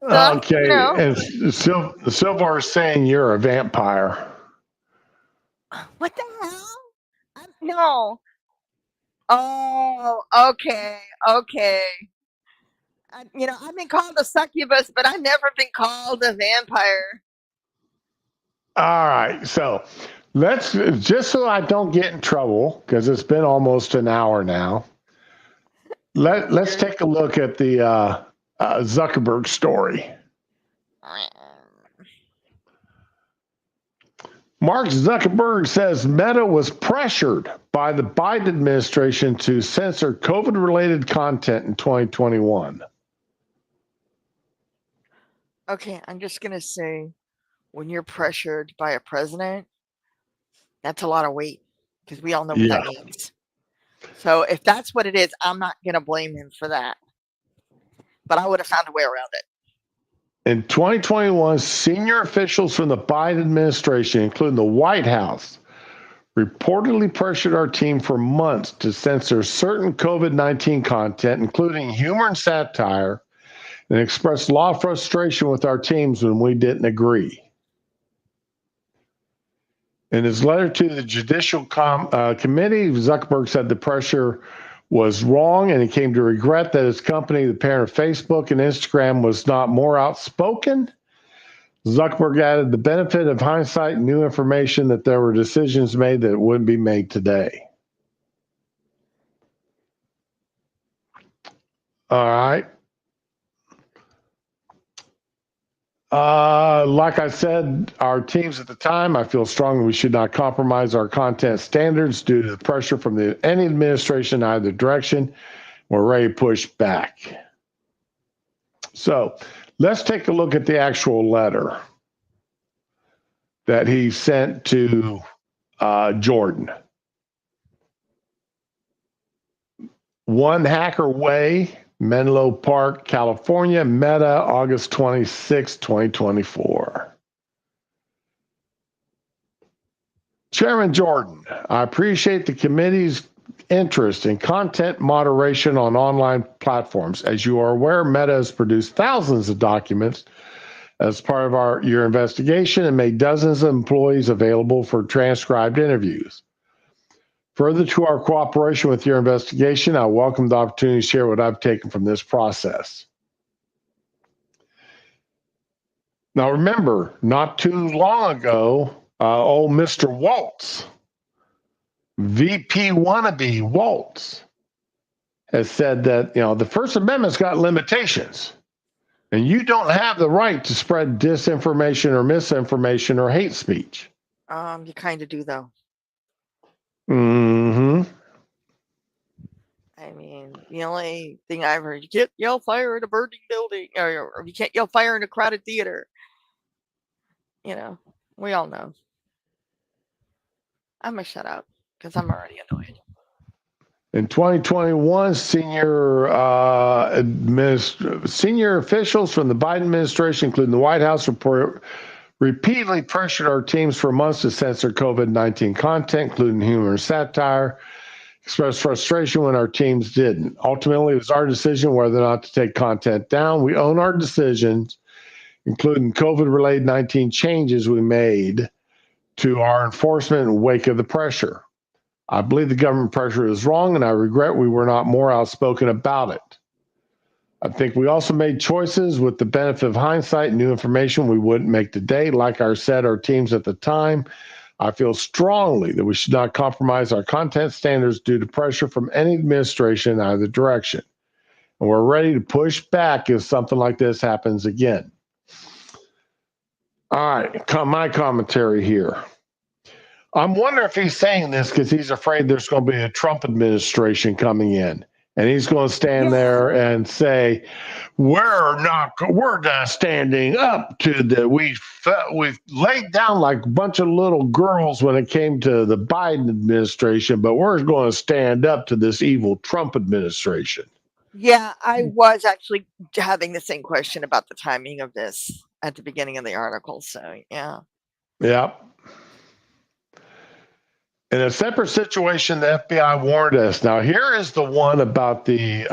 Okay, and Silver is saying you're a vampire. What the hell? No. Oh, okay. I've been called a succubus, but I've never been called a vampire. All right, so let's, just so I don't get in trouble, because it's been almost an hour now. Let's take a look at the Zuckerberg story. Mark Zuckerberg says Meta was pressured by the Biden administration to censor COVID-related content in 2021. Okay, I'm just going to say, when you're pressured by a president, that's a lot of weight, because we all know what that means. So if that's what it is, I'm not going to blame him for that. But I would have found a way around it. In 2021, senior officials from the Biden administration, including the White House, reportedly pressured our team for months to censor certain COVID-19 content, including humor and satire, and expressed a lot of frustration with our teams when we didn't agree. In his letter to the Judicial Committee, Zuckerberg said the pressure was wrong, and he came to regret that his company, the parent of Facebook and Instagram, was not more outspoken. Zuckerberg added the benefit of hindsight and new information that there were decisions made that wouldn't be made today. All right. Like I said, our teams at the time, I feel strongly we should not compromise our content standards due to the pressure from any administration in either direction. We're ready to push back. So let's take a look at the actual letter that he sent to Jordan. One Hacker Way, Menlo Park, California, Meta, August 26, 2024. Chairman Jordan, I appreciate the committee's interest in content moderation on online platforms. As you are aware, Meta has produced thousands of documents as part of your investigation and made dozens of employees available for transcribed interviews. Further to our cooperation with your investigation, I welcome the opportunity to share what I've taken from this process. Now remember, not too long ago, old Mr. Waltz, VP wannabe Waltz, has said that the First Amendment's got limitations, and you don't have the right to spread disinformation or misinformation or hate speech. You kind of do, though. Mm-hmm. I mean, the only thing I've heard, you can't yell fire in a burning building, or you can't yell fire in a crowded theater. We all know. I'm going to shut up because I'm already annoyed. In 2021, senior officials from the Biden administration, including the White House, repeatedly pressured our teams for months to censor COVID-19 content, including humor, satire, expressed frustration when our teams didn't. Ultimately, it was our decision whether or not to take content down. We own our decisions, including COVID-related 19 changes we made to our enforcement in the wake of the pressure. I believe the government pressure is wrong, and I regret we were not more outspoken about it. I think we also made choices with the benefit of hindsight and new information we wouldn't make today. Like I said, our teams at the time, I feel strongly that we should not compromise our content standards due to pressure from any administration in either direction. And we're ready to push back if something like this happens again. All right, my commentary here. I'm wondering if he's saying this because he's afraid there's going to be a Trump administration coming in. And he's going to stand there and say, we're not standing up to we've laid down like a bunch of little girls when it came to the Biden administration, but we're going to stand up to this evil Trump administration. Yeah, I was actually having the same question about the timing of this at the beginning of the article. So, yeah. Yep. In a separate situation, the FBI warned us. Now, here is the one about the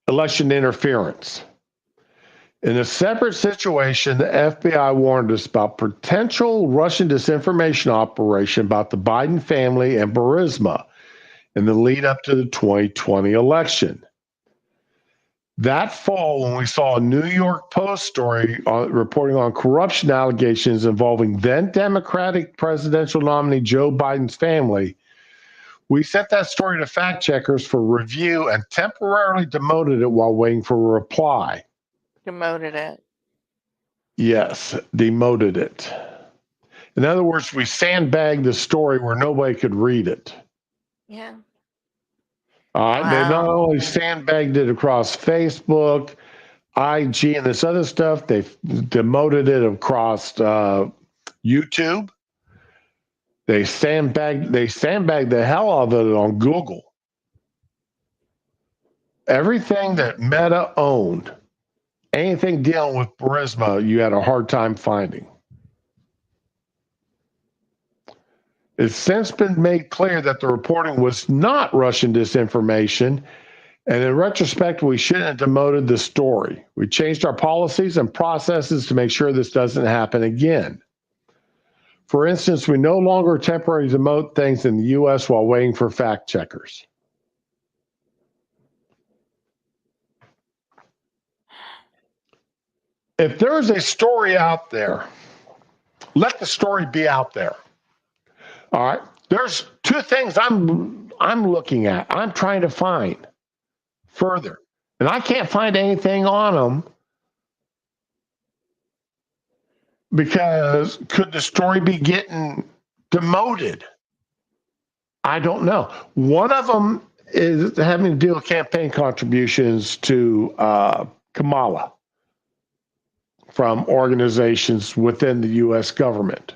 election interference. In a separate situation, the FBI warned us about potential Russian disinformation operation about the Biden family and Burisma in the lead up to the 2020 election. That fall, when we saw a New York Post story reporting on corruption allegations involving then Democratic presidential nominee Joe Biden's family, we sent that story to fact checkers for review and temporarily demoted it while waiting for a reply. Demoted it. Yes, demoted it. In other words, we sandbagged the story where nobody could read it. Yeah. Wow. They not only sandbagged it across Facebook, IG, and this other stuff, they've demoted it across YouTube. They sandbagged the hell out of it on Google. Everything that Meta owned, anything dealing with Burisma, you had a hard time finding. It's since been made clear that the reporting was not Russian disinformation And in retrospect, we shouldn't have demoted the story. We changed our policies and processes to make sure this doesn't happen again. For instance, we no longer temporarily demote things in the U.S. while waiting for fact checkers. If there's a story out there, let the story be out there. All right. There's two things I'm looking at. I'm trying to find further, and I can't find anything on them because could the story be getting demoted? I don't know. One of them is having to deal with campaign contributions to Kamala from organizations within the U.S. government.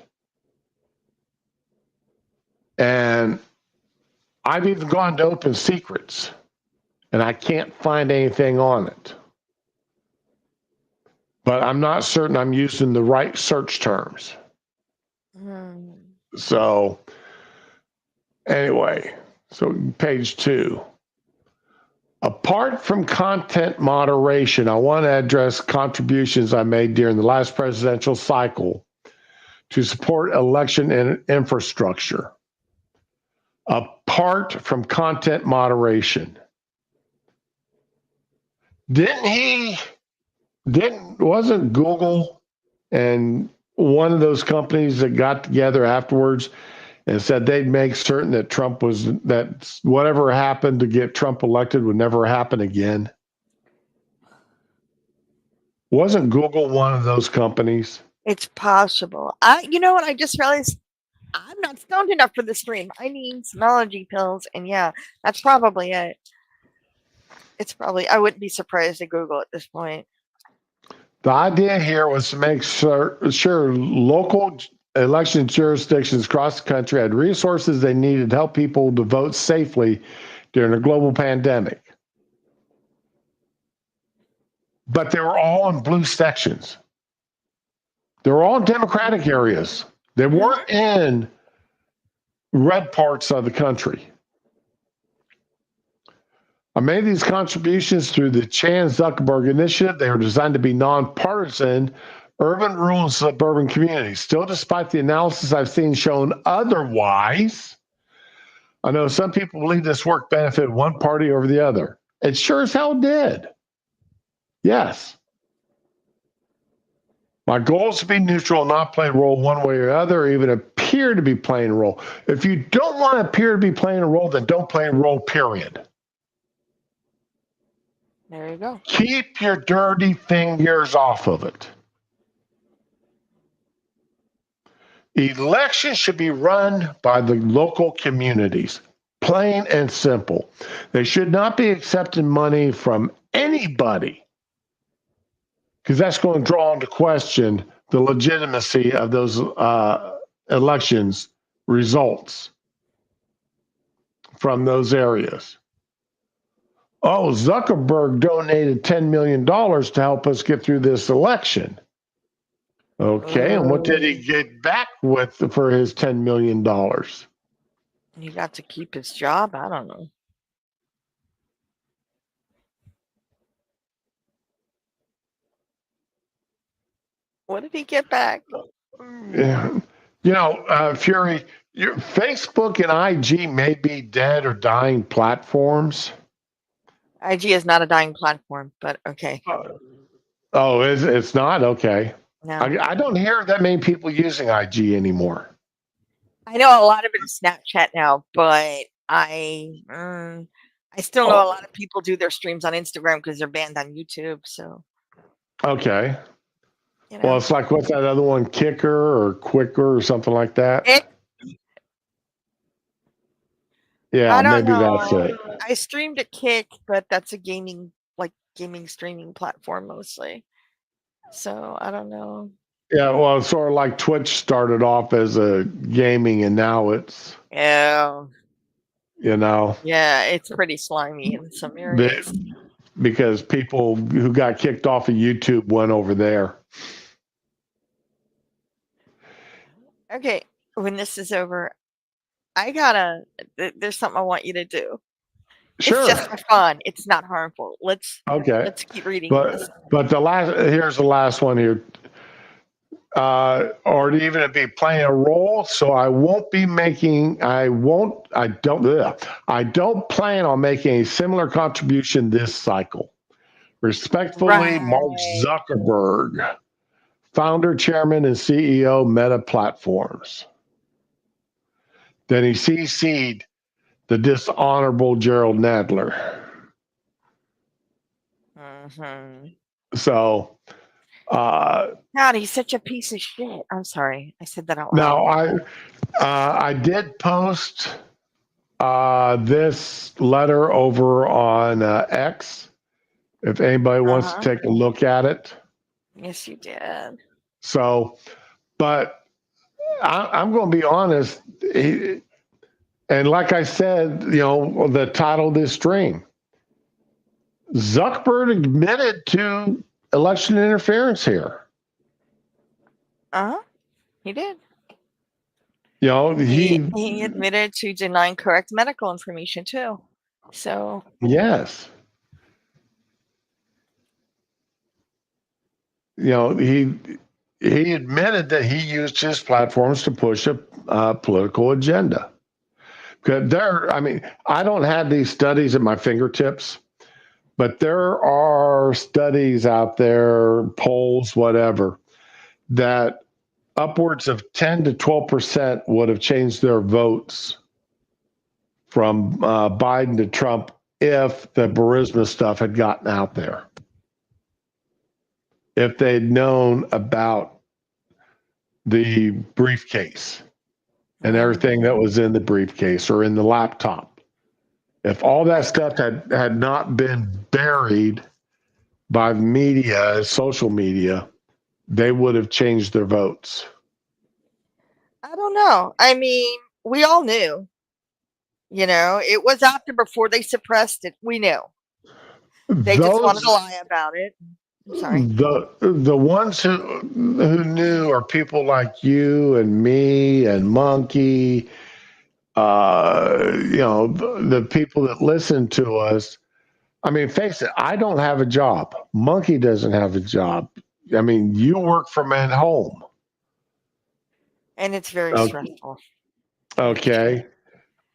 And I've even gone to Open Secrets, and I can't find anything on it. But I'm not certain I'm using the right search terms. So, anyway, so page 2. Apart from content moderation, I want to address contributions I made during the last presidential cycle to support election and infrastructure. Apart from content moderation. Wasn't Google and one of those companies that got together afterwards and said they'd make certain that that whatever happened to get Trump elected would never happen again? Wasn't Google one of those companies? It's possible. You know what? I just realized I'm not stoned enough for the stream. I need some allergy pills, and yeah, that's probably it. It's probably. I wouldn't be surprised at Google at this point. The idea here was to make sure local election jurisdictions across the country had resources they needed to help people to vote safely during a global pandemic. But they were all in blue sections. They were all in Democratic areas. They weren't in red parts of the country. I made these contributions through the Chan Zuckerberg initiative. They were designed to be nonpartisan, urban, rural, and suburban communities. Still, despite the analysis I've seen shown otherwise, I know some people believe this work benefited one party over the other. It sure as hell did. Yes. My goal is to be neutral, not play a role one way or the other, or even appear to be playing a role. If you don't want to appear to be playing a role, then don't play a role, period. There you go. Keep your dirty fingers off of it. Elections should be run by the local communities, plain and simple. They should not be accepting money from anybody, because that's going to draw into question the legitimacy of those elections results from those areas. Oh, Zuckerberg donated $10 million to help us get through this election. Okay, and what did he get back with for his $10 million? He got to keep his job? I don't know. What did he get back? Yeah. You know, Fury, your Facebook and IG may be dead or dying platforms. IG is not a dying platform, but okay. Oh, it's not? Okay. No. I don't hear that many people using IG anymore. I know a lot of it is Snapchat now, but I still know a lot of people do their streams on Instagram because they're banned on YouTube. So okay. You know. Well, it's like, what's that other one? Kicker or Quicker or something like that? Yeah, maybe that's it. I streamed at Kick, but that's a gaming streaming platform mostly. So I don't know. Yeah, well, it's sort of like Twitch started off as a gaming, and now it's Yeah, it's pretty slimy in some areas. Because people who got kicked off of YouTube went over there. Okay, when this is over, there's something I want you to do. Sure. It's just for fun. It's not harmful. Let's keep reading this. But here's the last one here. Or even if be playing a role, so I don't plan on making a similar contribution this cycle. Respectfully, Mark Right. Zuckerberg, founder, chairman, and CEO, Meta Platforms. Then he CC'd the dishonorable Gerald Nadler. Mm-hmm. So, God, he's such a piece of shit. I'm sorry. I said that out loud. now I did post this letter over on X. If anybody wants to take a look at it. Yes, you did. So, but I'm going to be honest. And like I said, the title of this stream, Zuckerberg admitted to election interference here. He did. He He admitted to denying correct medical information too. So yes. He admitted that he used his platforms to push a political agenda. Because I don't have these studies at my fingertips, but there are studies out there, polls, whatever, that upwards of 10 to 12% would have changed their votes from Biden to Trump if the Burisma stuff had gotten out there. If they'd known about the briefcase and everything that was in the briefcase or in the laptop. If all that stuff had not been buried by media, social media, they would have changed their votes. I don't know. I mean, we all knew. It was out there before they suppressed it. We knew. They just wanted to lie about it. I'm sorry. The ones who knew are people like you and me and Monkey. The people that listen to us. I mean, face it, I don't have a job. Monkey doesn't have a job. I mean, you work from at home. And it's very stressful. Okay.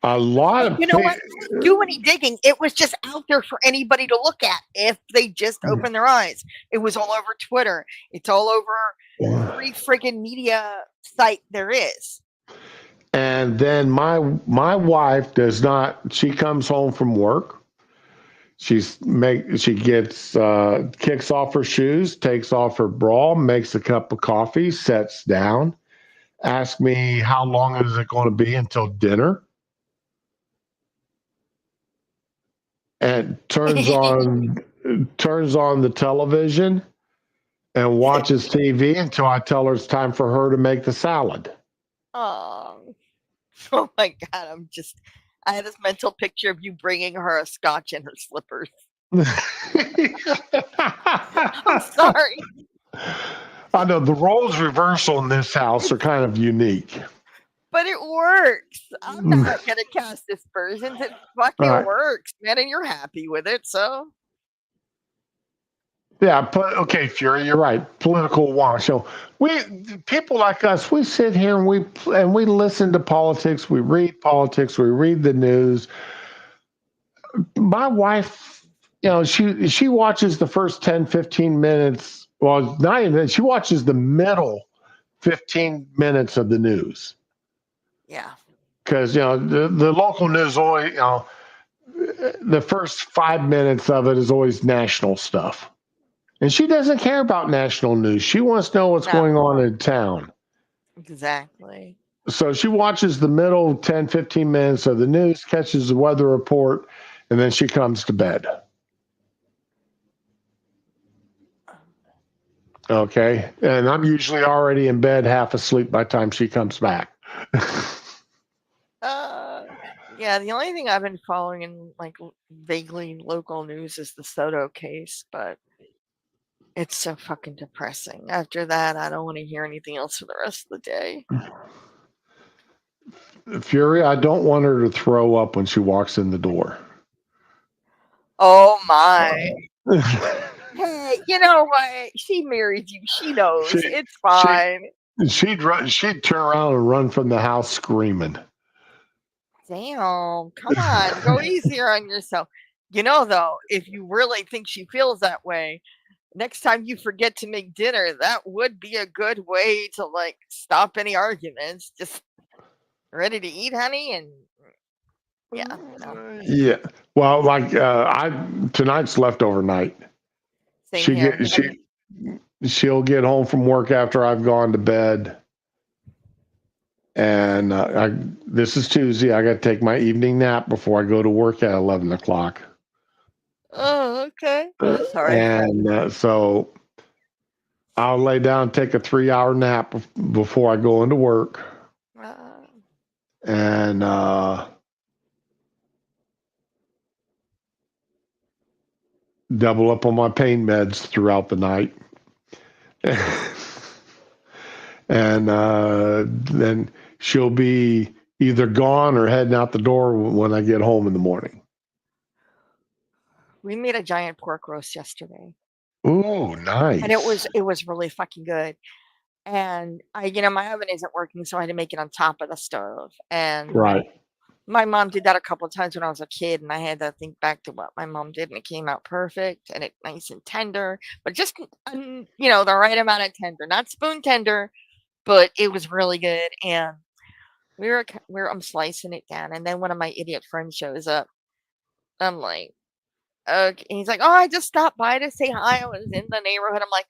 A lot of you know what? I didn't do any digging. It was just out there for anybody to look at if they just open their eyes. It was all over Twitter. It's all over every friggin' media site there is. And then my wife does not. She comes home from work. She gets kicks off her shoes, takes off her bra, makes a cup of coffee, sits down, asks me how long is it going to be until dinner, and turns on the television and watches TV until I tell her it's time for her to make the salad. Oh my God! I had this mental picture of you bringing her a scotch in her slippers. I'm sorry. I know the roles reversal in this house are kind of unique. But it works. I'm not going to cast aspersions. It fucking works, man, and you're happy with it, so. Yeah, okay, Fury, you're right. Political wash. So people like us, we sit here and we listen to politics. We read politics. We read the news. My wife, she watches the first 10, 15 minutes. Well, not even. She watches the middle 15 minutes of the news. Yeah. Because the local news always, the first 5 minutes of it is always national stuff. And she doesn't care about national news. She wants to know what's going on in town. Exactly. So she watches the middle 10, 15 minutes of the news, catches the weather report, and then she comes to bed. Okay. And I'm usually already in bed, half asleep by the time she comes back. Yeah, the only thing I've been following in like vaguely local news is the Soto case, but it's so fucking depressing. After that, I don't want to hear anything else for the rest of the day. Fury, I don't want her to throw up when she walks in the door. Oh my. Hey, you know what? She married you. She knows. She- It's fine. She'd turn around and run from the house screaming. Damn. Come on. Go easier on yourself. You know, though, if you really think she feels that way, next time you forget to make dinner, that would be a good way to like stop any arguments. Just ready to eat, honey, and yeah. No, Yeah. Well, like tonight's leftover night. same here. She'll get home from work after I've gone to bed, and this is Tuesday. I got to take my evening nap before I go to work at 11 o'clock. Oh, okay. Sorry. And so I'll lay down, take a 3-hour nap before I go into work, and double up on my pain meds throughout the night. And then she'll be either gone or heading out the door when I get home in the morning. We made a giant pork roast yesterday, Ooh, nice. and it was really fucking good. And my oven isn't working, so I had to make it on top of the stove. And Right. my mom did that a couple of times when I was a kid, and I had to think back to what my mom did, and it came out perfect and it nice and tender, but just the right amount of tender, not spoon tender, but it was really good. And I'm slicing it down, and then one of my idiot friends shows up. I'm like, okay. And he's like, oh, I just stopped by to say hi. I was in the neighborhood. I'm like,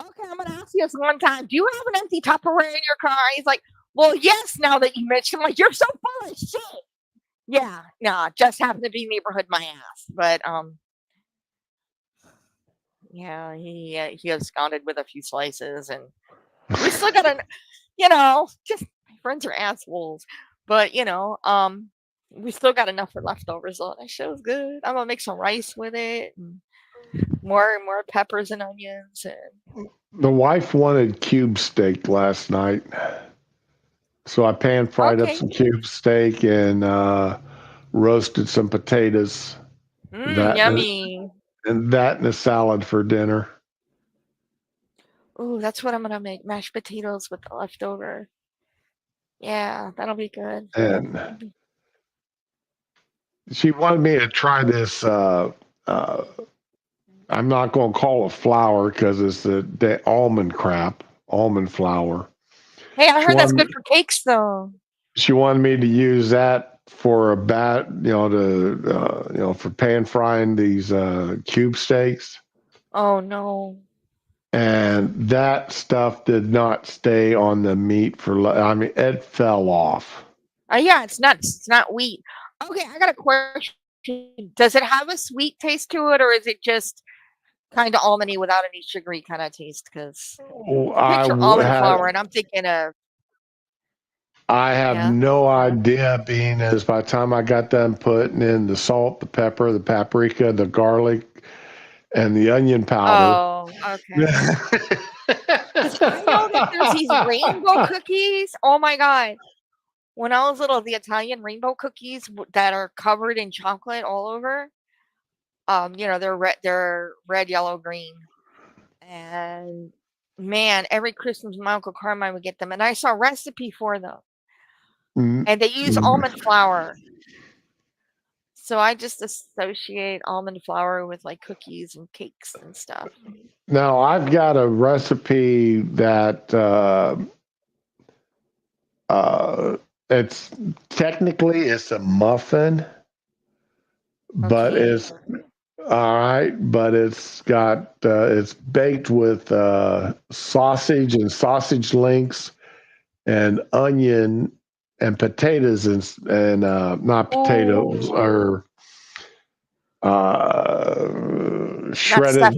okay, I'm gonna ask you this one time. Do you have an empty Tupperware in your car? He's like, well, yes, now that you mention, I'm like, you're so full of shit. Yeah, no, just happened to be neighborhood my ass. But yeah, he absconded with a few slices, and we still got just my friends are assholes. But we still got enough for leftovers, so that shit was good. I'm gonna make some rice with it, and more peppers and onions. And The wife wanted cube steak last night, so I pan fried up okay. some cube steak and roasted some potatoes. Yummy. And that and a salad for dinner. Ooh, that's what I'm gonna make. Mashed potatoes with the leftover. Yeah, that'll be good. And she wanted me to try this. I'm not going to call it flour because it's the almond crap, almond flour. Hey, I heard that's good for cakes, though. She wanted me to use that for a for pan frying these cube steaks. Oh no. And that stuff did not stay on the meat it fell off. Yeah, it's nuts. It's not wheat. Okay, I got a question. Does it have a sweet taste to it, or is it just kind of almondy without any sugary kind of taste? Because I picture almond flour, and I'm thinking of. I have no idea, being as by the time I got done putting in the salt, the pepper, the paprika, the garlic, and the onion powder. Oh, okay. I know that there's these rainbow cookies. Oh my god. When I was little, the Italian rainbow cookies that are covered in chocolate all over. They're red, yellow, green. And man, every Christmas my Uncle Carmine would get them, and I saw a recipe for them. And they use almond flour. So I just associate almond flour with like cookies and cakes and stuff. Now I've got a recipe that it's a muffin, but it's all right. But it's got it's baked with sausage and sausage links and onion and potatoes and not potatoes or shredded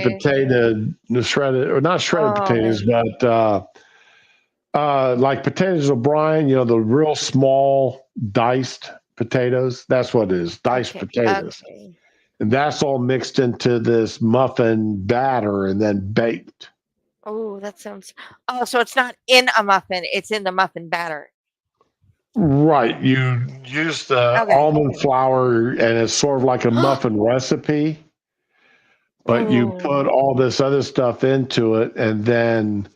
potato, not shredded potatoes, but like potatoes O'Brien, the real small diced potatoes. That's what it is, diced potatoes. Okay. And that's all mixed into this muffin batter and then baked. Oh, that sounds. Oh, so it's not in a muffin; it's in the muffin batter. Right. You use the Okay. almond flour, and it's sort of like a muffin recipe, but you put Oh. all this other stuff into it, and then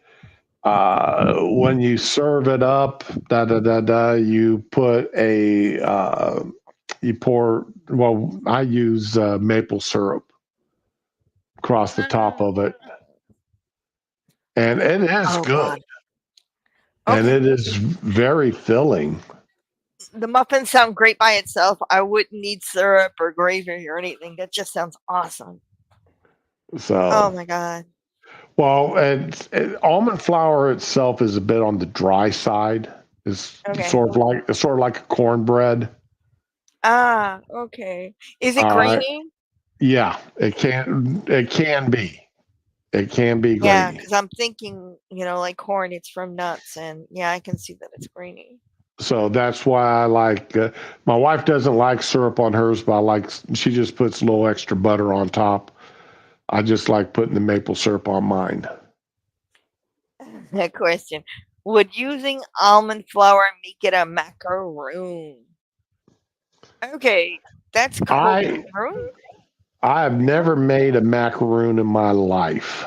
when you serve it up, you put you pour. Well, I use maple syrup across the top of it, and it is Oh good, God. and Okay. it is very filling. The muffins sound great by itself. I wouldn't need syrup or gravy or anything. That just sounds awesome. Oh So, my God. well, and almond flour itself is a bit on the dry side. It's Okay. sort of like a cornbread. Ah, okay. Is it All right. grainy? Yeah, it can be. It can be Yeah, grainy. because I'm thinking, like corn, it's from nuts, and yeah, I can see that it's grainy. So that's why I like. My wife doesn't like syrup on hers, but she just puts a little extra butter on top. I just like putting the maple syrup on mine. That question. Would using almond flour make it a macaroon? Okay, that's cool. I Macaroon? I have never made a macaroon in my life.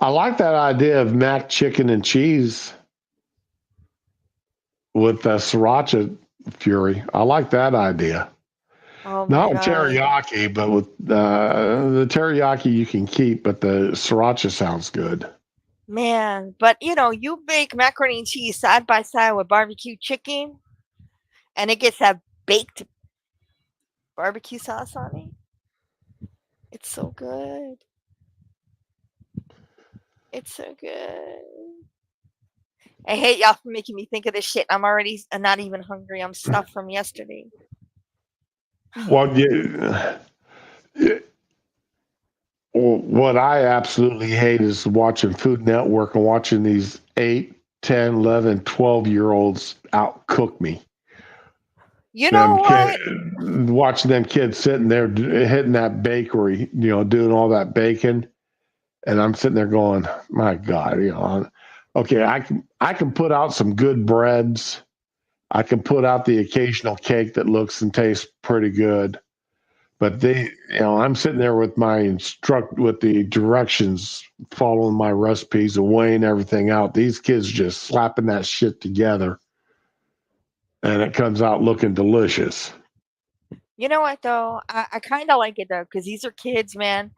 I like that idea of mac chicken and cheese with sriracha fury. I like that idea. Oh my Not with God. teriyaki, but with the teriyaki you can keep, but the sriracha sounds good. Man, but you bake macaroni and cheese side by side with barbecue chicken, and it gets that baked barbecue sauce on it. It's so good. It's so good. I hate y'all for making me think of this shit. I'm already not even hungry. I'm stuffed from yesterday. Well, what I absolutely hate is watching Food Network and watching these 8, 10, 11, 12-year olds outcook me. You know what? Watching them kids sitting there hitting that bakery, doing all that baking, and I'm sitting there going, "My God, okay, I can put out some good breads. I can put out the occasional cake that looks and tastes pretty good, but I'm sitting there with with the directions, following my recipes and weighing everything out. These kids just slapping that shit together, and it comes out looking delicious." You know what though? I kind of like it though, because these are kids, man.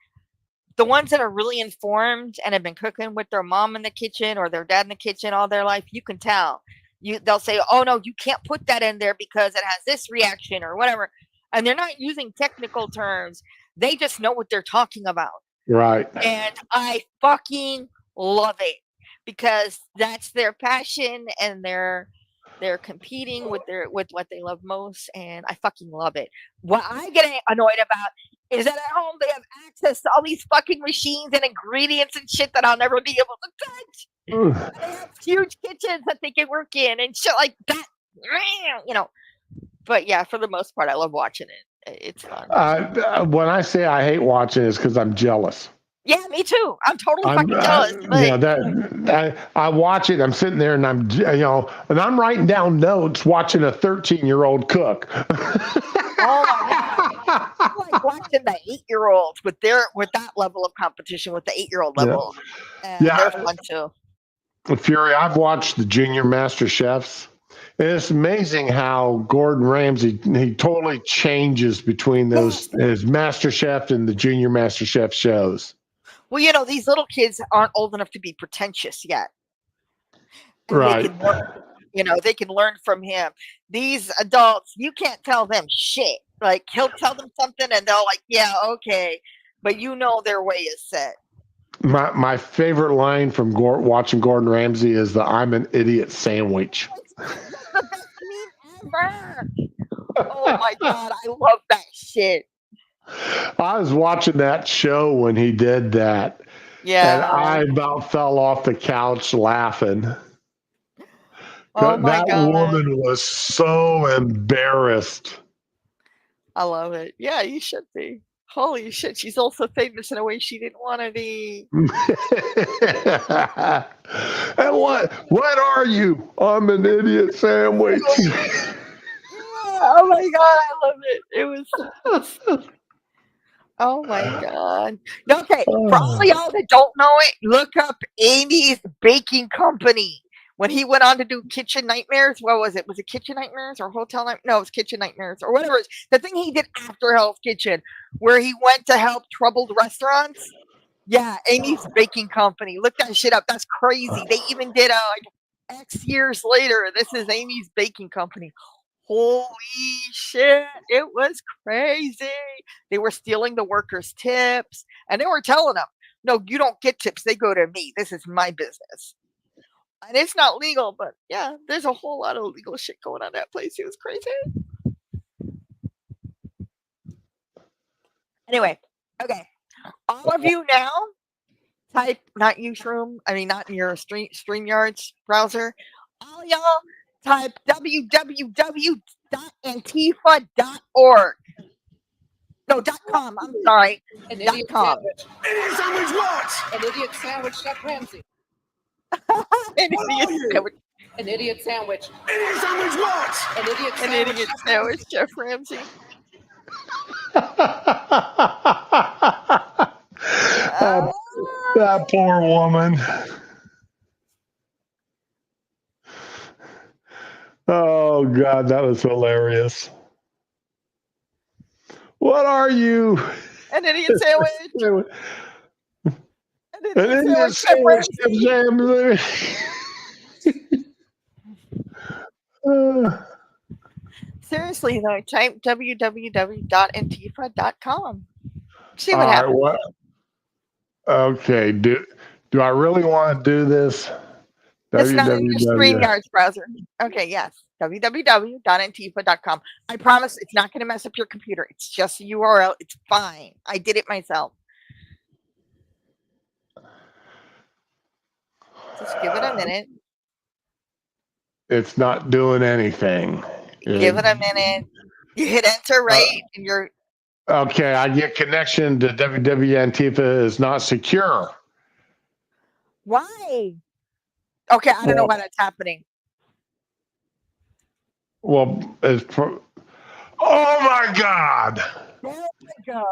The ones that are really informed and have been cooking with their mom in the kitchen or their dad in the kitchen all their life, you can tell. They'll say, "Oh no, you can't put that in there because it has this reaction or whatever," and they're not using technical terms. They just know what they're talking about, Right. and I fucking love it because that's their passion and they're competing with what they love most, and I fucking love it. What I get annoyed about is that at home they have access to all these fucking machines and ingredients and shit that I'll never be able to touch. Ugh. And they have huge kitchens that they can work in and shit like that. But yeah, for the most part, I love watching it. It's fun. When I say I hate watching, it's because I'm jealous. Yeah, me too. I'm totally I'm, fucking jealous. Like, I watch it. I'm sitting there and and I'm writing down notes watching a 13-year-old cook. oh my God. I like watching the 8-year-olds with that level of competition with the 8-year-old Yeah. level. And they're fun too. Fury, I've watched the Junior Master Chefs. And it's amazing how Gordon Ramsay, he totally changes between Yes. his Master Chef and the Junior Master Chef shows. Well, these little kids aren't old enough to be pretentious yet. And Right. they can learn from him. These adults, you can't tell them shit. Like, he'll tell them something and they'll like, yeah, okay. But their way is set. My favorite line from watching Gordon Ramsay is the "I'm an idiot" sandwich. It's the best meme ever. Oh my God, I love that shit. I was watching that show when he did that, and Yeah. I about fell off the couch laughing. Oh my That God. woman was so embarrassed. I love it. Yeah, you should be. Holy shit, she's also famous in a way she didn't want to be. And what are you? I'm an idiot sandwich. Oh my god, I love it. It was oh my god. Okay, for all of y'all that don't know it, look up Amy's Baking Company. When he went on to do Kitchen Nightmares, what was it? Was it Kitchen Nightmares or Hotel Night? No, it was Kitchen Nightmares or whatever. The thing he did after Hell's Kitchen, where he went to help troubled restaurants. Yeah, Amy's Baking Company. Look that shit up. That's crazy. They even did like X years later. This is Amy's Baking Company. Holy shit. It was crazy. They were stealing the workers' tips and they were telling them, no, you don't get tips. They go to me. This is my business. And it's not legal, but yeah, there's a whole lot of legal shit going on that place. It was crazy. Anyway, okay. All of you now type, not Ushroom, I mean, not in your StreamYards browser. All y'all type www.antifa.org. No, .com. I'm sorry. An idiot .com. sandwich. Idiot sandwich what? An idiot sandwich, Chef Ramsay. An idiot sandwich. An idiot sandwich. Idiot sandwich what? An idiot An sandwich. idiot sandwich, Chef Ramsay. That poor woman. Oh God, that was hilarious. What are you? An idiot sandwich. An idiot sandwich. Seriously though, type www.antifa.com. See what All right, happens. what? Okay, do I really want to do this? It's not in your www. StreamYards browser. Okay, yes. www.antifa.com. I promise it's not going to mess up your computer. It's just a URL. It's fine. I did it myself. Just give it a minute. It's not doing anything. Give it a minute. You hit enter, right? And you're okay. I get connection to www.antifa is not secure. why? Okay, I don't know why that's happening. Well, oh my God. There we go.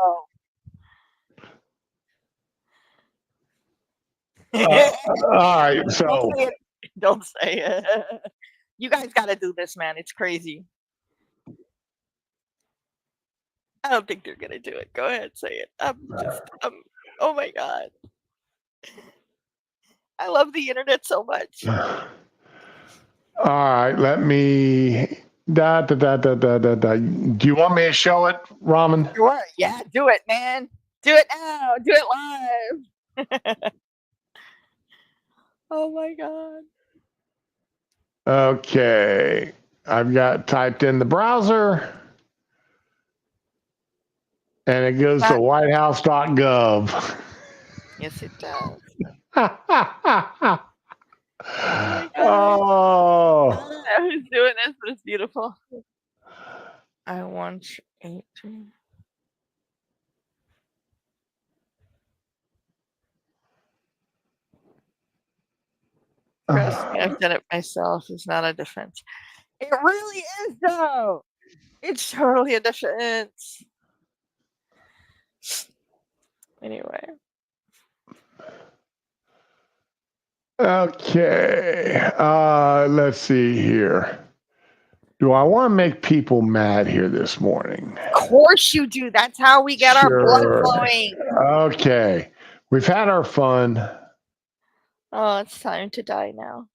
All right, so don't say it. You guys got to do this, man. It's crazy. I don't think they're gonna do it. Go ahead, say it. Oh my God. I love the internet so much. all right, let me. Do you want me to show it, Ramen? Sure. Yeah, do it, man. Do it now. Do it live. Oh my God. Okay, I've got typed in the browser, and it goes to whitehouse.gov. Yes, it does. Oh. I don't know who's doing this, but it's beautiful. I want 18. Trust me, I've done it myself. It's not a defense. It really is, though. It's totally a defense. Anyway. Okay. Let's see here. Do I want to make people mad here this morning? Of course you do. That's how we get our blood flowing. Okay. We've had our fun. Oh, it's time to die now.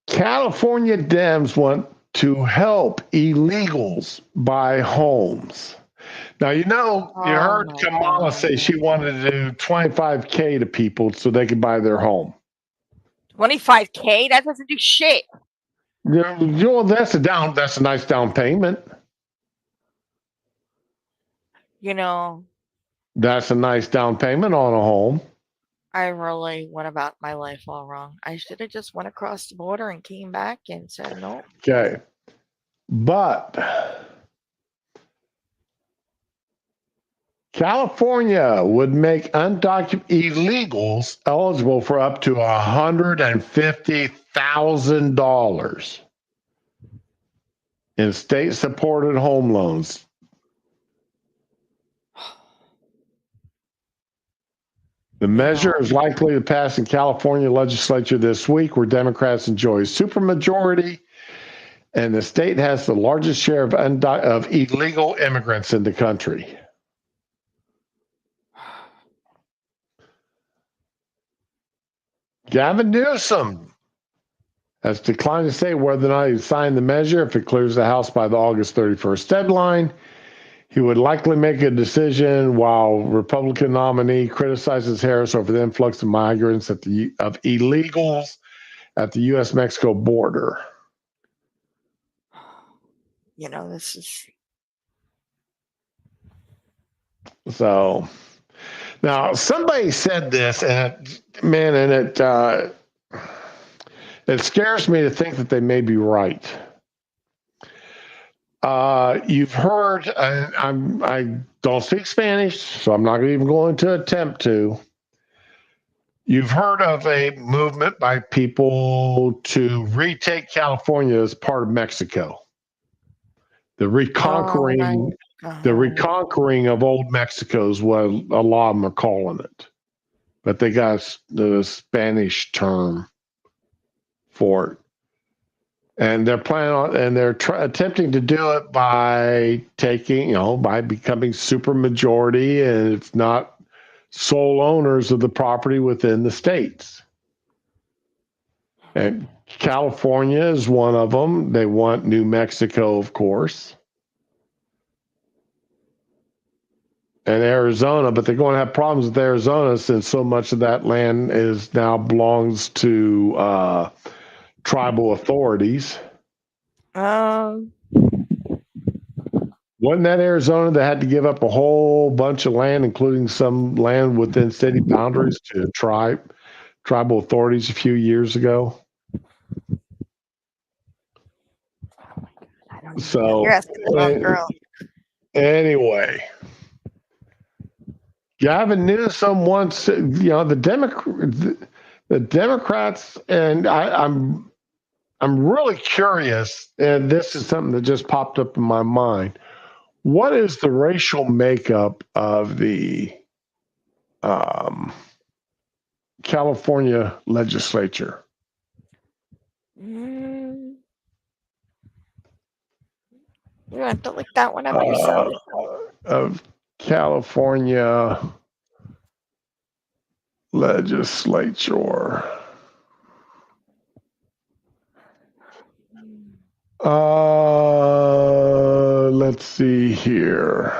California Dems want to help illegals buy homes. Now, you heard Kamala say she wanted to do $25K to people so they could buy their home. $25K? That doesn't do shit. That's a nice down payment. That's a nice down payment on a home. I really went about my life all wrong. I should have just went across the border and came back and said no. Okay. But California would make undocumented illegals eligible for up to $150,000 in state-supported home loans. The measure is likely to pass in California legislature this week, where Democrats enjoy a supermajority, and the state has the largest share of illegal immigrants in the country. Gavin Newsom has declined to say whether or not he signed the measure. If it clears the House by the August 31st deadline, he would likely make a decision, while Republican nominee criticizes Harris over the influx of migrants of illegals at the U.S.-Mexico border. This is... So, now somebody said this, and it scares me to think that they may be right. You've heard, I don't speak Spanish, so I'm not even going to attempt to. You've heard of a movement by people to retake California as part of Mexico. The reconquering, the reconquering of old Mexico is what a lot of them are calling it. But they got the Spanish term for it. And they're planning on, and they're attempting to do it by by becoming supermajority, and it's not sole owners of the property within the states. And California is one of them. They want New Mexico, of course, and Arizona, but they're going to have problems with Arizona since so much of that land now belongs to tribal authorities. Wasn't that Arizona that had to give up a whole bunch of land, including some land within city boundaries, to tribal authorities a few years ago? So You're asking the wrong girl. Anyway, Gavin Newsom wants, the Democrats, and I'm really curious, and this is something that just popped up in my mind. What is the racial makeup of the California legislature? You have to look that one up yourself. Of California legislature. Let's see here.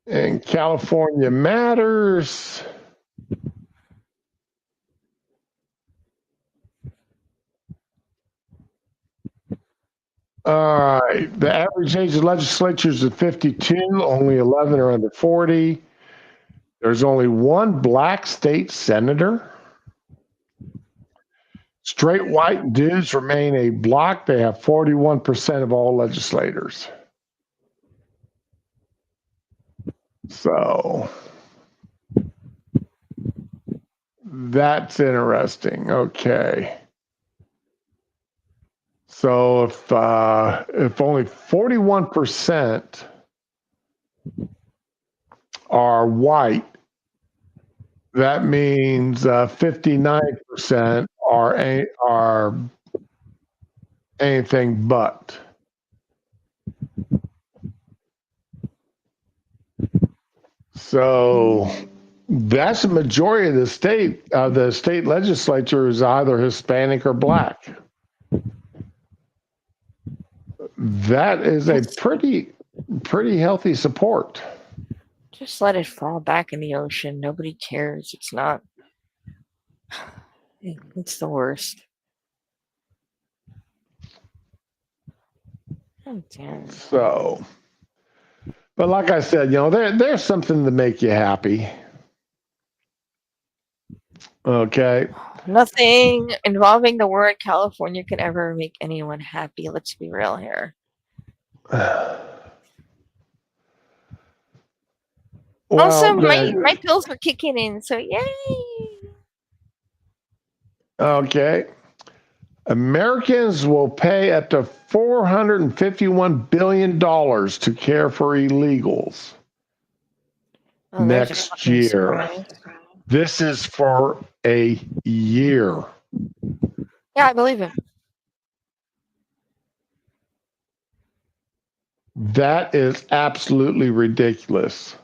And California Matters. All right. The average age of legislatures is 52. Only 11 are under 40. There's only one black state senator. Straight white dudes remain a bloc. They have 41% of all legislators. So that's interesting. Okay. So if only 41% are white, that means 59% are anything but. So that's the majority of the state legislature is either Hispanic or black. That is a pretty healthy support. Just let it fall back in the ocean. Nobody cares. It's not. It's the worst. Oh, damn. So, but like I said, there's something to make you happy. Okay. Nothing involving the word California could ever make anyone happy. Let's be real here. Also, my pills are kicking in, so yay! Okay. Americans will pay up to $451 billion to care for illegals next year. Surprise. This is for a year. Yeah, I believe it. That is absolutely ridiculous.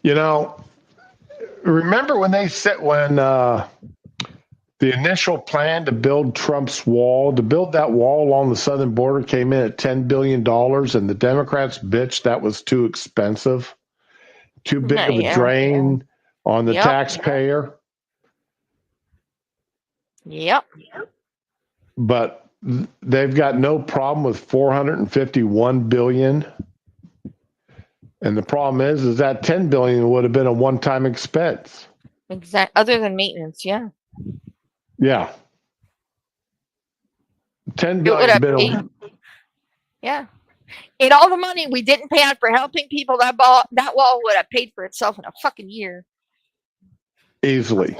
You know, remember when they said the initial plan to build Trump's wall, to build that wall along the southern border came in at $10 billion, and the Democrats bitched that was too expensive, too big of a drain on the taxpayer. Yep. But they've got no problem with 451 billion. And the problem is that 10 billion would have been a one-time expense. Exactly. Other than maintenance, yeah. Yeah. 10 billion. Yeah. And all the money we didn't pay out for helping people, that wall would have paid for itself in a fucking year. Easily.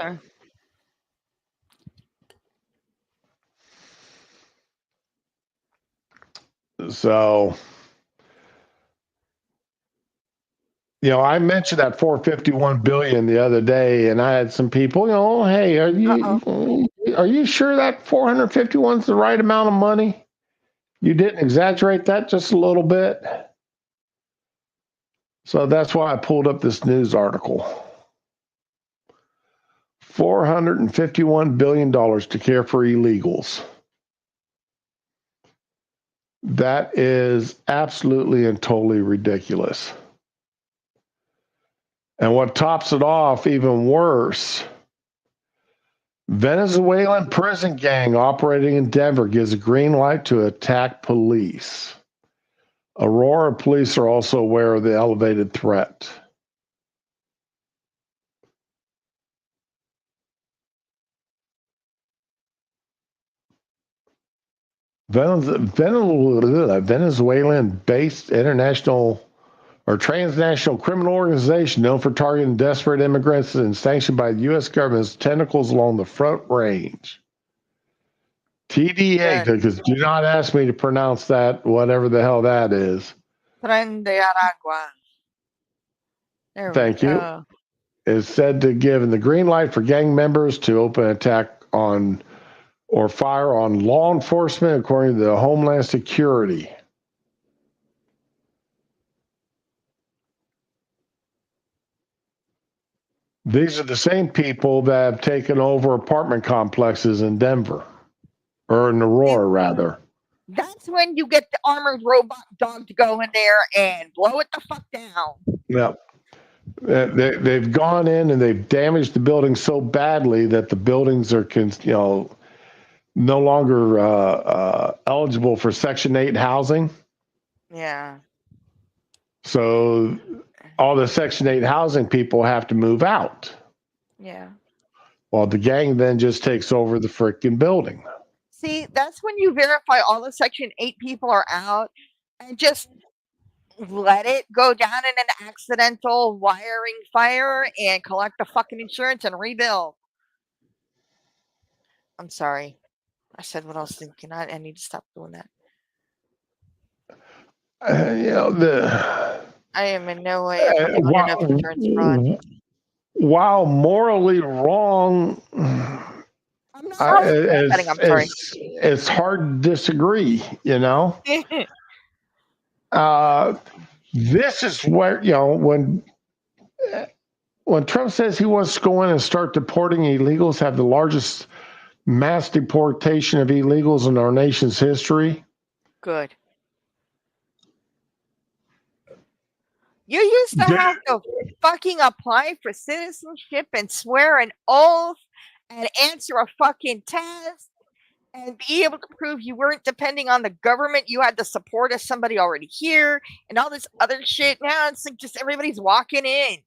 So, you know, I mentioned that 451 billion the other day, and I had some people, you know, hey, are you sure that 451 is the right amount of money? You didn't exaggerate that just a little bit? So that's why I pulled up this news article. $451 billion to care for illegals. That is absolutely and totally ridiculous. And what tops it off even worse, Venezuelan prison gang operating in Denver gives a green light to attack police. Aurora police are also aware of the elevated threat. Venezuelan-based international or transnational criminal organization known for targeting desperate immigrants and sanctioned by the U.S. government's tentacles along the Front Range. TDA, because do not ask me to pronounce that, whatever the hell that is. Tren de Aragua. Thank you. Is said to give the green light for gang members to open an attack on or fire on law enforcement, according to the Homeland Security. These are the same people that have taken over apartment complexes in Denver, or in Aurora, rather. That's when you get the armored robot dog to go in there and blow it the fuck down. Yeah. They've gone in and they've damaged the building so badly that the buildings are, no longer eligible for Section 8 housing. Yeah. So all the Section 8 housing people have to move out. Yeah. Well, the gang then just takes over the freaking building. See, that's when you verify all the Section 8 people are out and just let it go down in an accidental wiring fire and collect the fucking insurance and rebuild. I'm sorry. I said what I was thinking. I need to stop doing that. I am in no way a proponent of insurance fraud. While morally wrong, it's hard to disagree, you know? This is where, when Trump says he wants to go in and start deporting illegals, have the largest mass deportation of illegals in our nation's history. Good. You used to have to fucking apply for citizenship and swear an oath and answer a fucking test and be able to prove you weren't depending on the government. You had the support of somebody already here and all this other shit. Now it's like just everybody's walking in.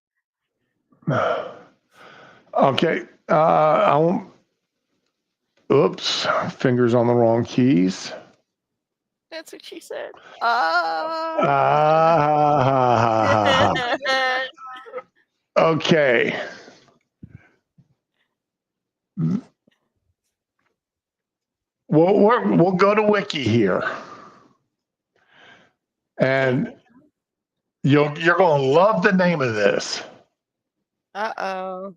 Okay. I won't. Oops. Fingers on the wrong keys. That's what she said. Okay. We'll go to Wiki here. And you're going to love the name of this. Uh-oh.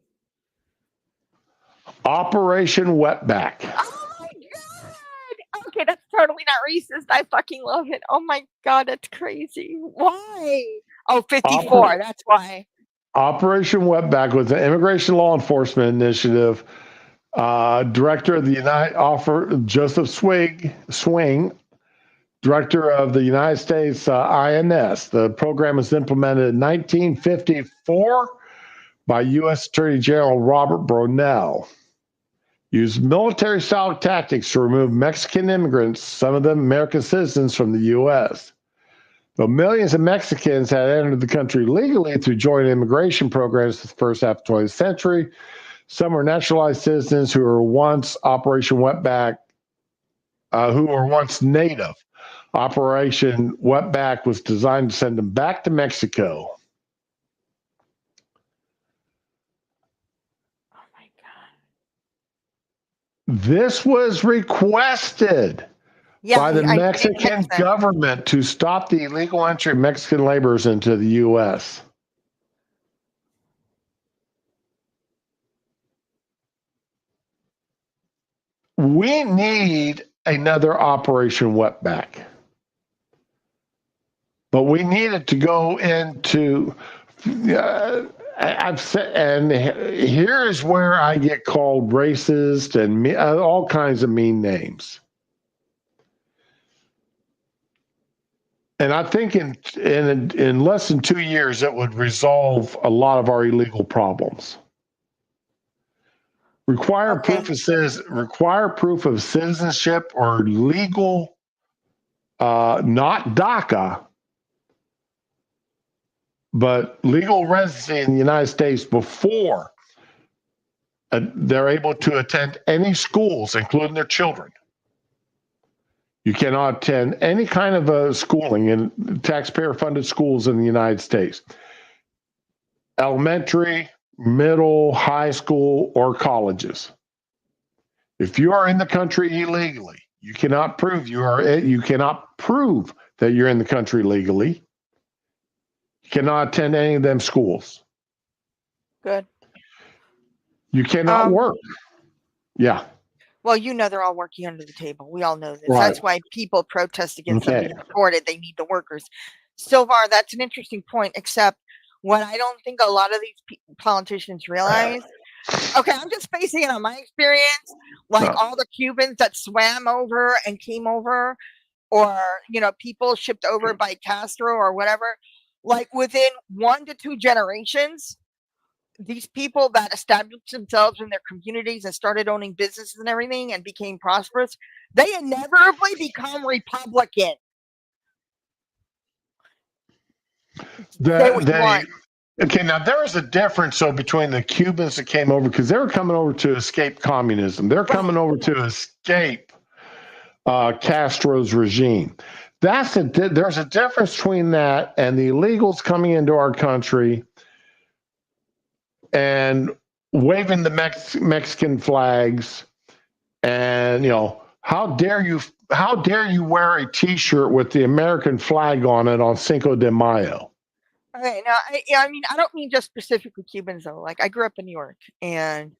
Operation Wetback. Oh my god! Okay, that's totally not racist. I fucking love it. Oh my god, that's crazy. Why? Oh, 54, that's why. Operation Wetback was an immigration law enforcement initiative. Director of the Joseph Swing, director of the United States INS. The program was implemented in 1954 by U.S. Attorney General Robert Brownell. Used military-style tactics to remove Mexican immigrants, some of them American citizens, from the U.S. Though millions of Mexicans had entered the country legally through joint immigration programs in the first half of the 20th century, some were naturalized citizens who were once Operation Wetback, who were once native. Operation Wetback was designed to send them back to Mexico. Oh my god. This was requested by the I did Mexican catch that. government to stop the illegal entry of Mexican laborers into the U.S. We need another Operation Wetback. But we need it to go into. I've said, and here is where I get called racist and all kinds of mean names. And I think in less than 2 years, it would resolve a lot of our illegal problems. Require proof of citizenship or legal, not DACA, but legal residency in the United States before they're able to attend any schools, including their children. You cannot attend any kind of schooling in taxpayer-funded schools in the United States. Elementary, middle, high school, or colleges. If you are in the country illegally, you cannot prove that you're in the country legally. You cannot attend any of them schools. Good. You cannot work. Yeah. Well, they're all working under the table. We all know this. Right. That's why people protest against them being deported. They need the workers. Silvar, that's an interesting point, except what I don't think a lot of these politicians realize. Okay, I'm just basing it on my experience. Like all the Cubans that swam over and came over, or, people shipped over by Castro or whatever, like within 1 to 2 generations, these people that established themselves in their communities and started owning businesses and everything and became prosperous, they inevitably become Republican. Okay, now there is a difference between the Cubans that came over, because they were coming over to escape communism. They're coming over to escape Castro's regime. There's a difference between that and the illegals coming into our country and waving the Mexican flags, and how dare you wear a T-shirt with the American flag on it on Cinco de Mayo? Okay, now I don't mean just specifically Cubans though. Like I grew up in New York, and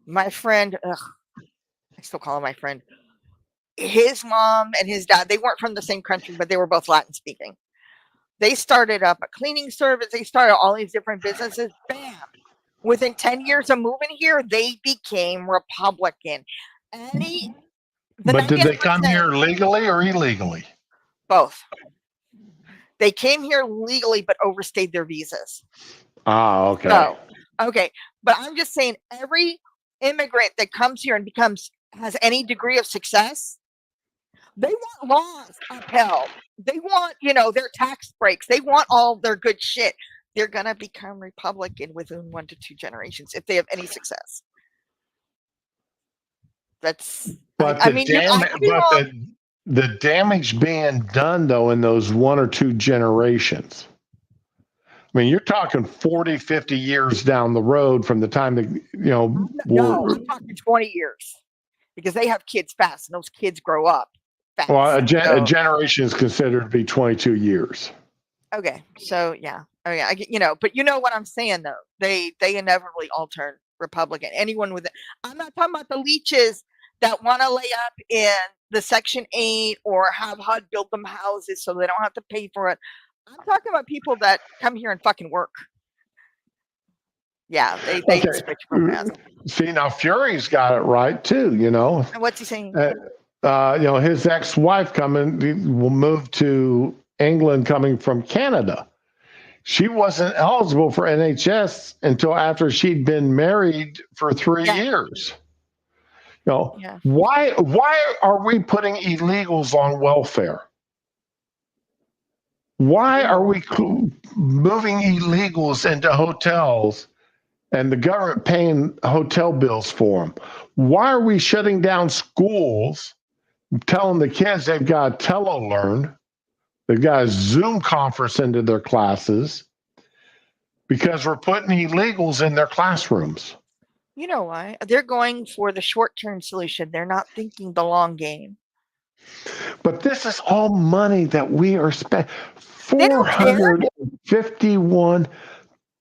my friend, I still call him my friend. His mom and his dad, they weren't from the same country, but they were both Latin speaking. They started up a cleaning service. They started all these different businesses. Bam! Within 10 years of moving here, they became Republican. But did they come here legally or illegally? Both. They came here legally, but overstayed their visas. Okay. So, okay. But I'm just saying, every immigrant that comes here and has any degree of success, they want laws upheld. They want, their tax breaks. They want all their good shit. they're going to become Republican within 1 to 2 generations if they have any success. That's, But I mean, I could be wrong. the damage being done though in those 1 or 2 generations. I mean, you're talking 40, 50 years down the road from the time that, No, I'm talking 20 years because they have kids fast and those kids grow up fast. Well, a generation is considered to be 22 years. Okay, so yeah, I get, but you know what I'm saying though. They inevitably all turn Republican. Anyone with it, I'm not talking about the leeches that want to lay up in the Section 8 or have HUD build them houses so they don't have to pay for it. I'm talking about people that come here and fucking work. Yeah, they switch from fast. See, now Fury's got it right too. And what's he saying? His ex-wife will move to England coming from Canada. She wasn't eligible for NHS until after she'd been married for 3 years. Why are we putting illegals on welfare? Why are we moving illegals into hotels and the government paying hotel bills for them? Why are we shutting down schools, telling the kids they've got to tele-learn? They've got a Zoom conference into their classes because we're putting illegals in their classrooms. You know why? They're going for the short-term solution. They're not thinking the long game. But this is all money that we are spending. $451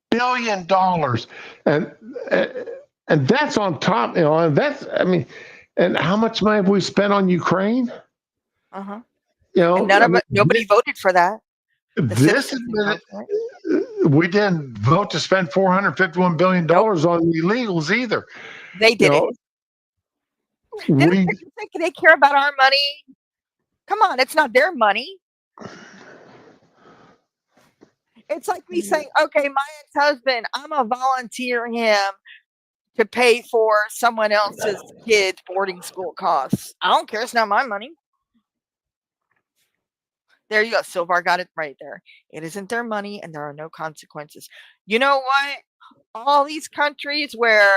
billion. And that's on top, and how much money have we spent on Ukraine? Uh-huh. And nobody voted for that. We didn't vote to spend $451 billion on illegals either. They didn't. They care about our money. Come on, it's not their money. It's like me saying, okay, my ex-husband, I'm going to volunteer him to pay for someone else's kid's boarding school costs. I don't care. It's not my money. There you go. Silvar got it right there. It isn't their money and there are no consequences. You know what? All these countries where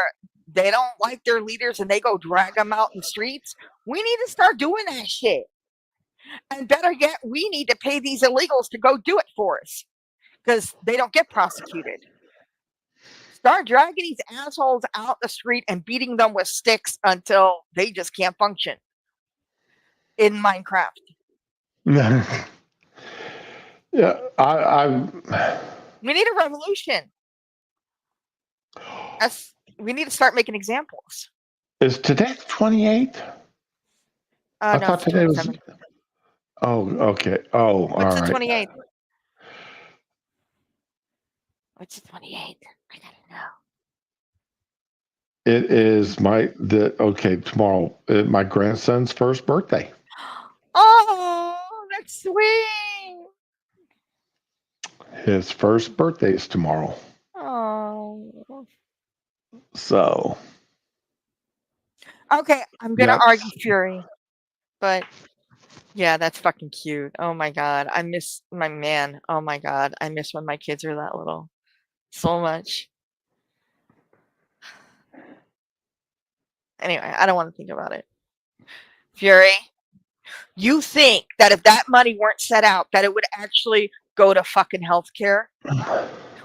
they don't like their leaders and they go drag them out in the streets, we need to start doing that shit. And better yet, we need to pay these illegals to go do it for us because they don't get prosecuted. Start dragging these assholes out the street and beating them with sticks until they just can't function in Minecraft. Yeah, we need a revolution. We need to start making examples. Is today the 28th? I thought today was. Oh, okay. Oh, what's all the right. 28th? What's the 28th? I gotta know. It is tomorrow. My grandson's first birthday. Oh, that's sweet. His first birthday is tomorrow. Oh. So. Okay, I'm gonna argue Fury, but yeah, that's fucking cute. Oh my god, I miss my man. Oh my god, I miss when my kids were that little so much. Anyway, I don't want to think about it. Fury, you think that if that money weren't set out, that it would actually go to fucking healthcare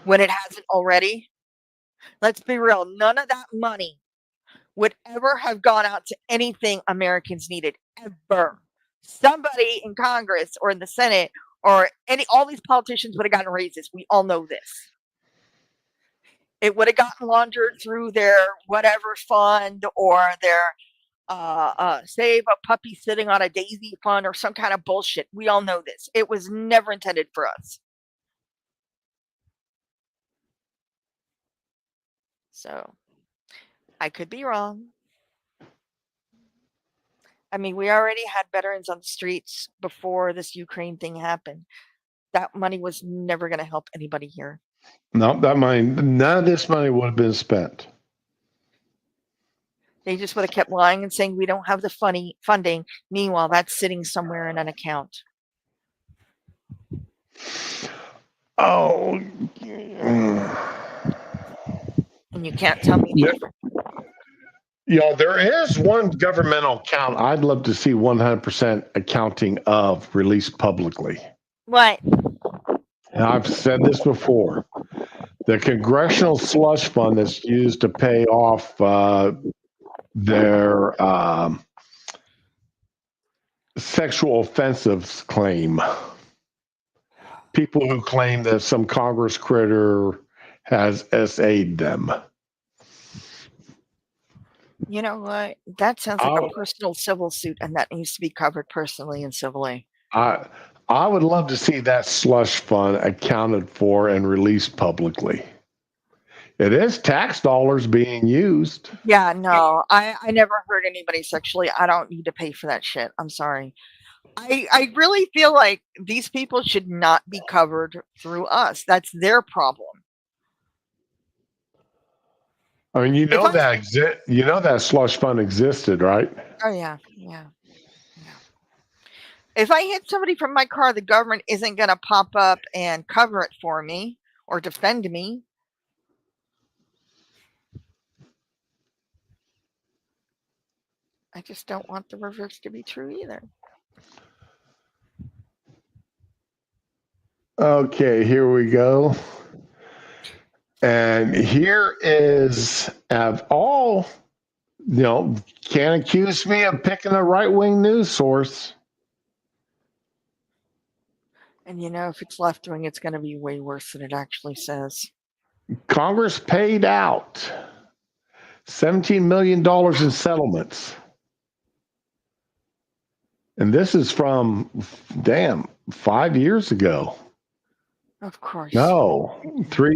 when it hasn't already? Let's be real. None of that money would ever have gone out to anything Americans needed, ever. Somebody in Congress or in the Senate or all these politicians would have gotten raises. We all know this. It would have gotten laundered through their whatever fund or their save a puppy sitting on a daisy fund or some kind of bullshit. We all know this. It was never intended for us. So I could be wrong. I mean, we already had veterans on the streets before this Ukraine thing happened. That money was never going to help anybody here. No, none of this money would have been spent. They just would have kept lying and saying we don't have the funding. Meanwhile, that's sitting somewhere in an account. Oh, And you can't tell me any yeah, different. there is one governmental account I'd love to see 100% accounting of released publicly. What? And I've said this before. The congressional slush fund that's used to pay off their sexual offensives claim. People who claim that some Congress critter has SA'd them. You know what? That sounds like I, a personal civil suit, and that needs to be covered personally and civilly. I would love to see that slush fund accounted for and released publicly. It is tax dollars being used. Yeah, no, I never hurt anybody sexually. I don't need to pay for that shit. I'm sorry. I really feel like these people should not be covered through us. That's their problem. I mean, If I, that slush fund existed, right? oh yeah. If I hit somebody from my car, the government isn't going to pop up and cover it for me or defend me. I just don't want the reverse to be true either. Okay, here we go. And here is all, can't accuse me of picking a right-wing news source. And if it's left wing, it's going to be way worse than it actually says. Congress paid out $17 million in settlements. And this is from, 5 years ago. Of course. No,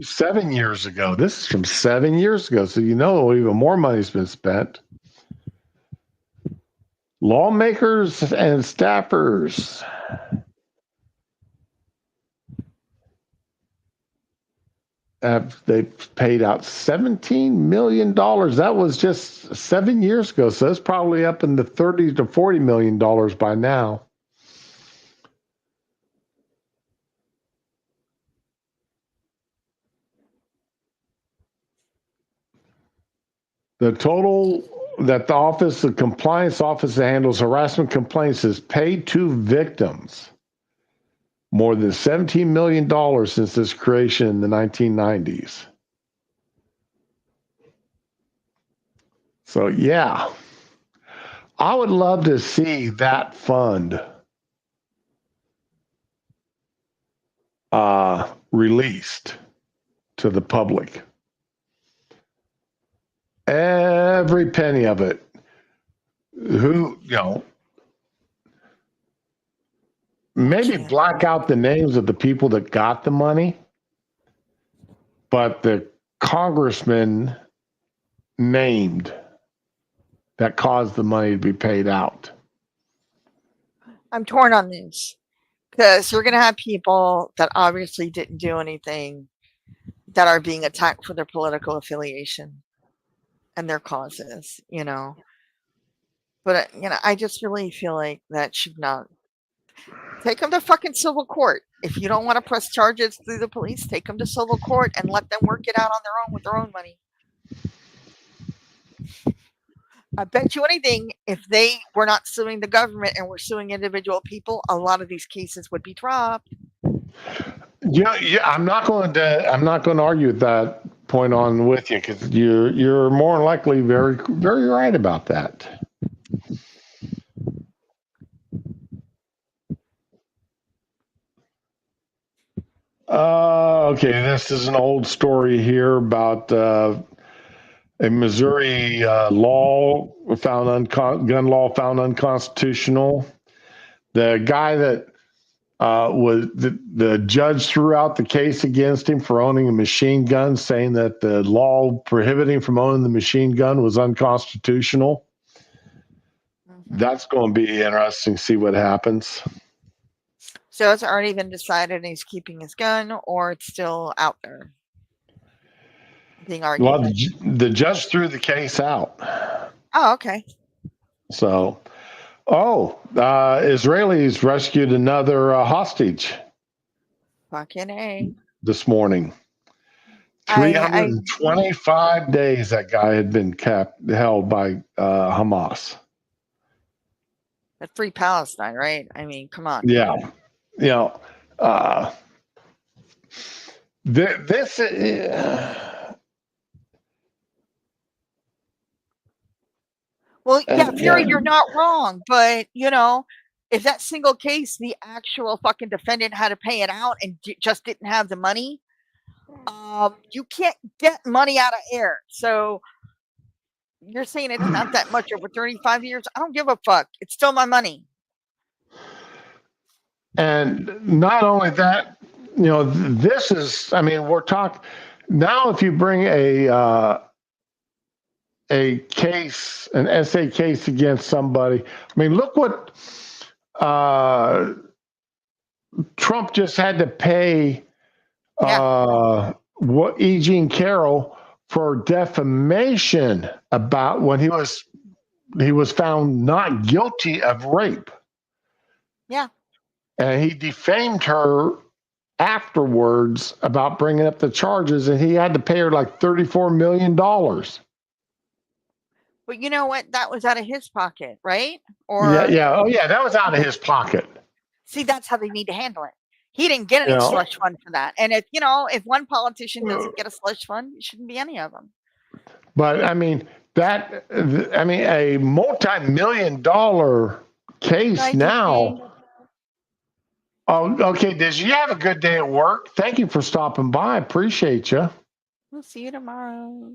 7 years ago. This is from 7 years ago. So even more money's been spent. Lawmakers and staffers they've paid out $17 million. That was just 7 years ago. So it's probably up in the $30 to $40 million by now. The total that the compliance office that handles harassment complaints has paid to victims more than $17 million since its creation in the 1990s. So, yeah, I would love to see that fund released to the public. Every penny of it. Maybe black out the names of the people that got the money, but the congressman named that caused the money to be paid out. I'm torn on this because you're going to have people that obviously didn't do anything that are being attacked for their political affiliation and their causes, But, I just really feel like that should not. Take them to fucking civil court. If you don't want to press charges through the police, take them to civil court and let them work it out on their own with their own money. I bet you anything, if they were not suing the government and were suing individual people, a lot of these cases would be dropped. Yeah, I'm not going to argue with that point on with you because you're more than likely very, very right about that. Okay, this is an old story here about a Missouri gun law found unconstitutional. The guy that was the judge threw out the case against him for owning a machine gun, saying that the law prohibiting from owning the machine gun was unconstitutional. Mm-hmm. That's going to be interesting to see what happens. So it's already been decided he's keeping his gun, or it's still out there being argued? Well, the judge threw the case out. Oh, okay. So, Israelis rescued another hostage. Fucking A. this morning. 325 days that guy had been held by Hamas. At Free Palestine, right? I mean, come on. Yeah. You know, this Well, yeah, Fury, you're not wrong, but if that single case, the actual fucking defendant had to pay it out and just didn't have the money, you can't get money out of air. So you're saying it's not that much over 35 years? I don't give a fuck. It's still my money. And not only that, this is, I mean, we're talking now, if you bring a case, an SA case against somebody, I mean, look what Trump just had to pay what E. Jean Carroll for defamation about when he was found not guilty of rape. Yeah. And he defamed her afterwards about bringing up the charges, and he had to pay her like $34 million. But you know what? That was out of his pocket, right? Or yeah. Oh, yeah, that was out of his pocket. See, that's how they need to handle it. He didn't get any slush fund for that. And if one politician doesn't get a slush fund, it shouldn't be any of them. But I mean, a multi-million-dollar case now. Oh, okay. Did you have a good day at work? Thank you for stopping by. Appreciate you. We'll see you tomorrow.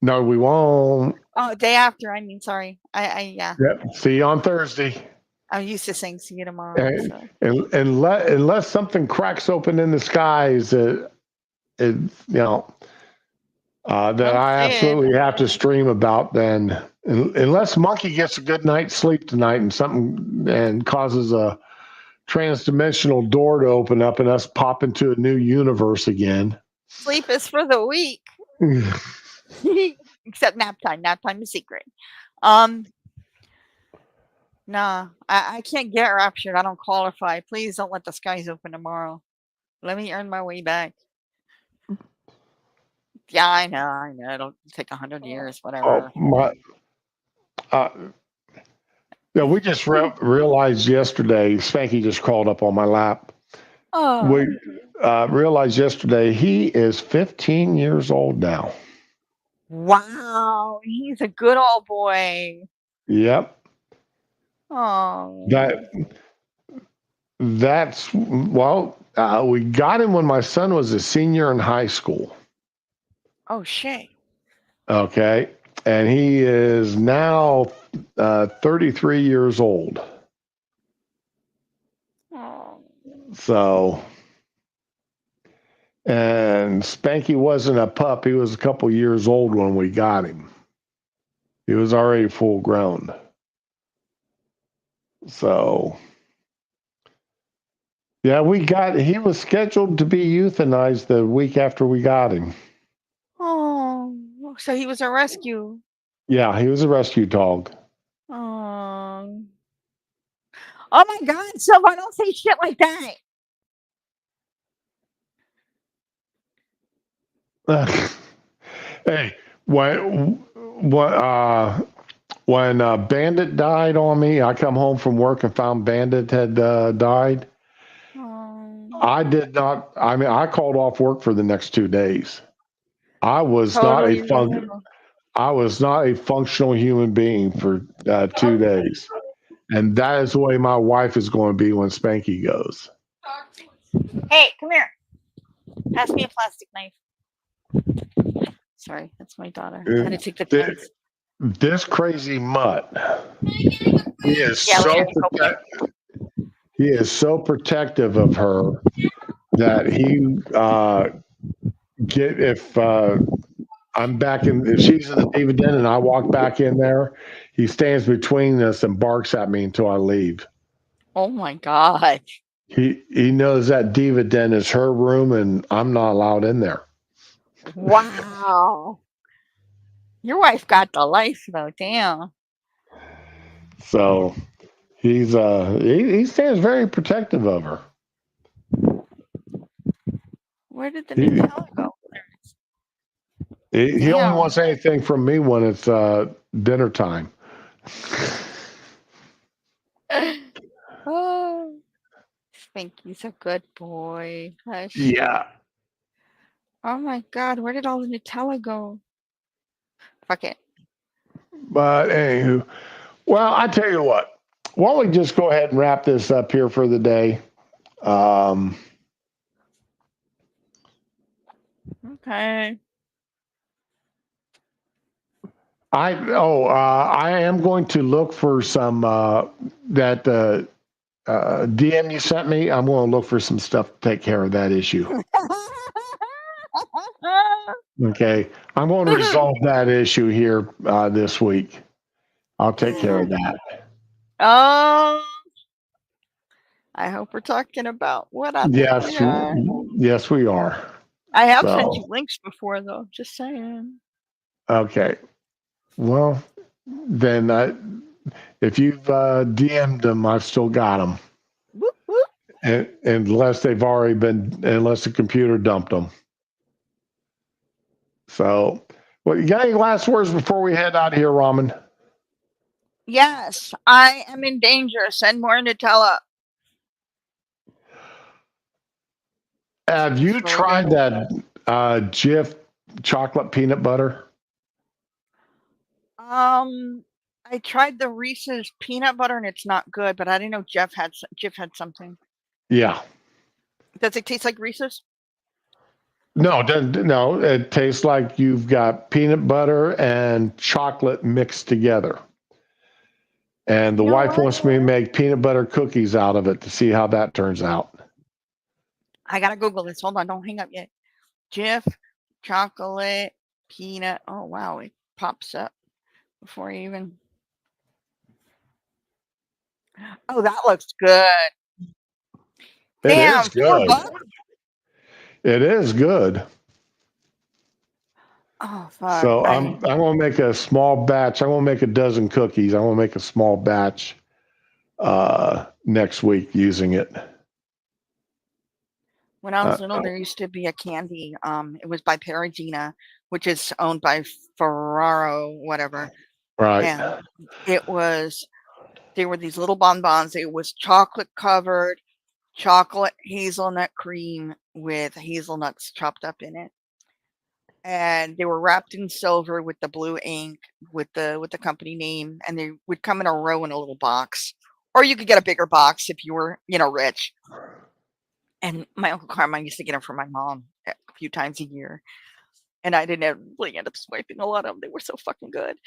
No, we won't. Oh, day after. I mean, sorry. Yeah. Yep. See you on Thursday. I'm used to saying see you tomorrow. Unless something cracks open in the skies, that I absolutely have to stream about, then unless Monkey gets a good night's sleep tonight and causes a transdimensional door to open up and us pop into a new universe again. Sleep is for the weak. Except nap time. Nap time is secret. Nah, I can't get raptured. I don't qualify. Please don't let the skies open tomorrow. Let me earn my way back. Yeah, I know. It'll take 100 years, whatever. We just realized yesterday, Spanky just crawled up on my lap. Oh. We realized yesterday he is 15 years old now. Wow, he's a good old boy. Yep. Oh. We got him when my son was a senior in high school. Oh, shit. Okay. And he is now 33 years old. Oh. So, and Spanky wasn't a pup. He was a couple years old when we got him. He was already full grown. So, yeah, he was scheduled to be euthanized the week after we got him. Oh, so he was a rescue. Yeah, he was a rescue dog. Oh my God, Silva, don't say shit like that. Hey, when Bandit died on me, I come home from work and found Bandit had died. I did not. I mean, I called off work for the next 2 days. I was not a functional human being for 2 days, and that is the way my wife is going to be when Spanky goes. Hey, come here. Pass me a plastic knife. Sorry, that's my daughter. I had to take the pins. This crazy mutt. He is so protective of her that if I'm back if she's in the diva den and I walk back in there, he stands between us and barks at me until I leave. Oh my God. He knows that diva den is her room and I'm not allowed in there. Wow. Your wife got the life though, damn. So he stands very protective of her. Where did the He, Nutella go? he only Damn. wants anything from me when it's dinner time. Oh, Spanky's a good boy. Hush. Yeah. Oh my God, where did all the Nutella go? Fuck it. But anywho, well, I tell you what. Why don't we just go ahead and wrap this up here for the day? Okay. I am going to look for some that DM you sent me. I'm going to look for some stuff to take care of that issue. Okay, I'm going to resolve that issue here this week. I'll take care of that. Oh, I hope we're talking about what I think Yes, we are. yes, we are. I have So, sent you links before, though. Just saying. okay. Well, then if you've DM'd them, I've still got them. Whoop, whoop. Unless they've already been, unless the computer dumped them. So, well, you got any last words before we head out of here, Ramen? Yes, I am in danger. Send more Nutella. Have you That's what we're tried doing. that Jif chocolate peanut butter? I tried the Reese's peanut butter and it's not good, but I didn't know Jeff had something. Yeah. Does it taste like Reese's? No, no. It tastes like you've got peanut butter and chocolate mixed together. And the You know wife what? wants me to make peanut butter cookies out of it to see how that turns out. I gotta Google this. Hold on, don't hang up yet. Jif chocolate peanut. Oh wow, it pops up before you even. Oh, that looks good. It Damn, is good. $4? It is good. Oh fuck. So I'm gonna make a small batch. I'm gonna make a dozen cookies. I'm gonna make a small batch next week using it. When I was little, there used to be a candy. It was by Perigina, which is owned by Ferraro, whatever. Right. And they were these little bonbons. It was chocolate covered, chocolate hazelnut cream with hazelnuts chopped up in it. And they were wrapped in silver with the blue ink with the company name, and they would come in a row in a little box. Or you could get a bigger box if you were, rich. And my Uncle Carmine used to get them for my mom a few times a year. And I didn't really end up swiping a lot of them. They were so fucking good.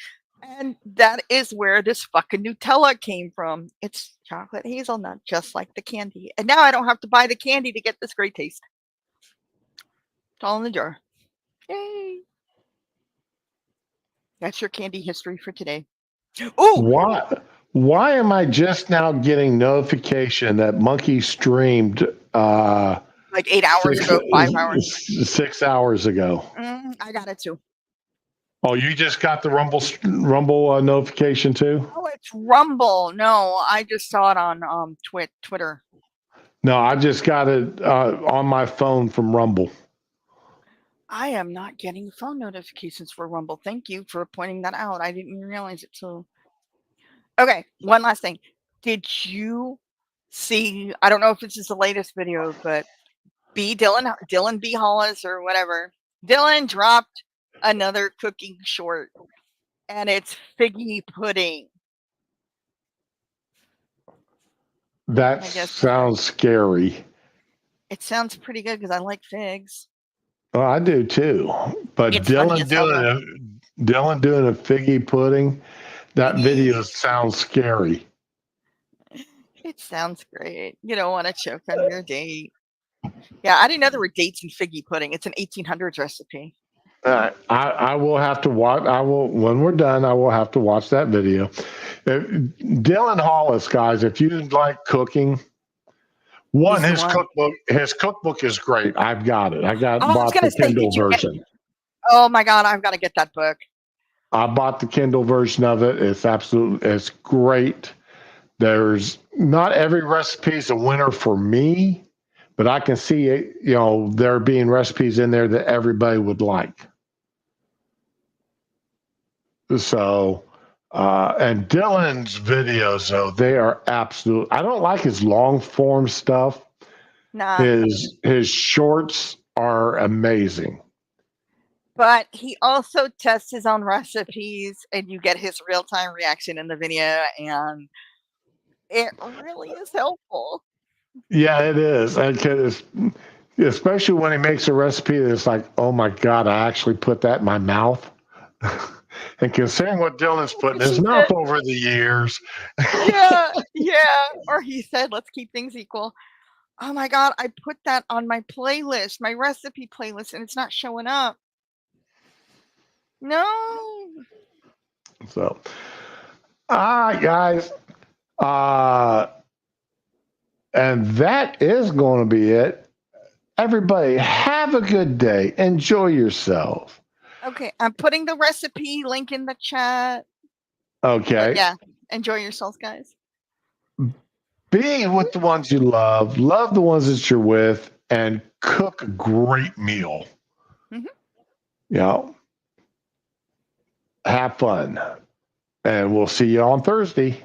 And that is where this fucking Nutella came from. It's chocolate hazelnut, just like the candy. And now I don't have to buy the candy to get this great taste. It's all in the jar. Yay. That's your candy history for today. Oh, why am I just now getting notification that Monkey streamed like 8 hours ago, 5 hours, 6 hours ago? I got it too. Oh, you just got the Rumble notification too? Oh, it's Rumble. No, I just saw it on Twitter. No, I just got it on my phone from Rumble. I am not getting phone notifications for Rumble. Thank you for pointing that out. I didn't realize it till. Okay, one last thing. Did you see? I don't know if this is the latest video, but Dylan B. Hollis or whatever. Dylan dropped another cooking short, and it's figgy pudding. That sounds scary. It sounds pretty good because I like figs. Well, I do too. But Dylan doing a figgy pudding, that video sounds scary. It sounds great. You don't want to choke on your date. Yeah, I didn't know there were dates in figgy pudding. It's an 1800s recipe. I will have to watch. When we're done, I will have to watch that video. Dylan Hollis, guys, if you like cooking, his cookbook is great. I've got it. I bought the Kindle version. Oh my God, I've got to get that book. I bought the Kindle version of it. It's great. There's not every recipe is a winner for me, but I can see it, there being recipes in there that everybody would like. So, and Dylan's videos, though, they are absolute. I don't like his long form stuff. Nah. His shorts are amazing. But he also tests his own recipes, and you get his real-time reaction in the video, and it really is helpful. Yeah, it is. Especially when he makes a recipe that's like, oh my God, I actually put that in my mouth. And considering what Dylan's put in his mouth over the years. Yeah. Or he said, let's keep things equal. Oh my God, I put that on my playlist, my recipe playlist, and it's not showing up. No. So, all right, guys. And that is going to be it. Everybody, have a good day. Enjoy yourself. Okay, I'm putting the recipe link in the chat. Okay. But yeah, enjoy yourselves, guys. Be with the ones you love the ones that you're with, and cook a great meal. Have fun. And we'll see you on Thursday.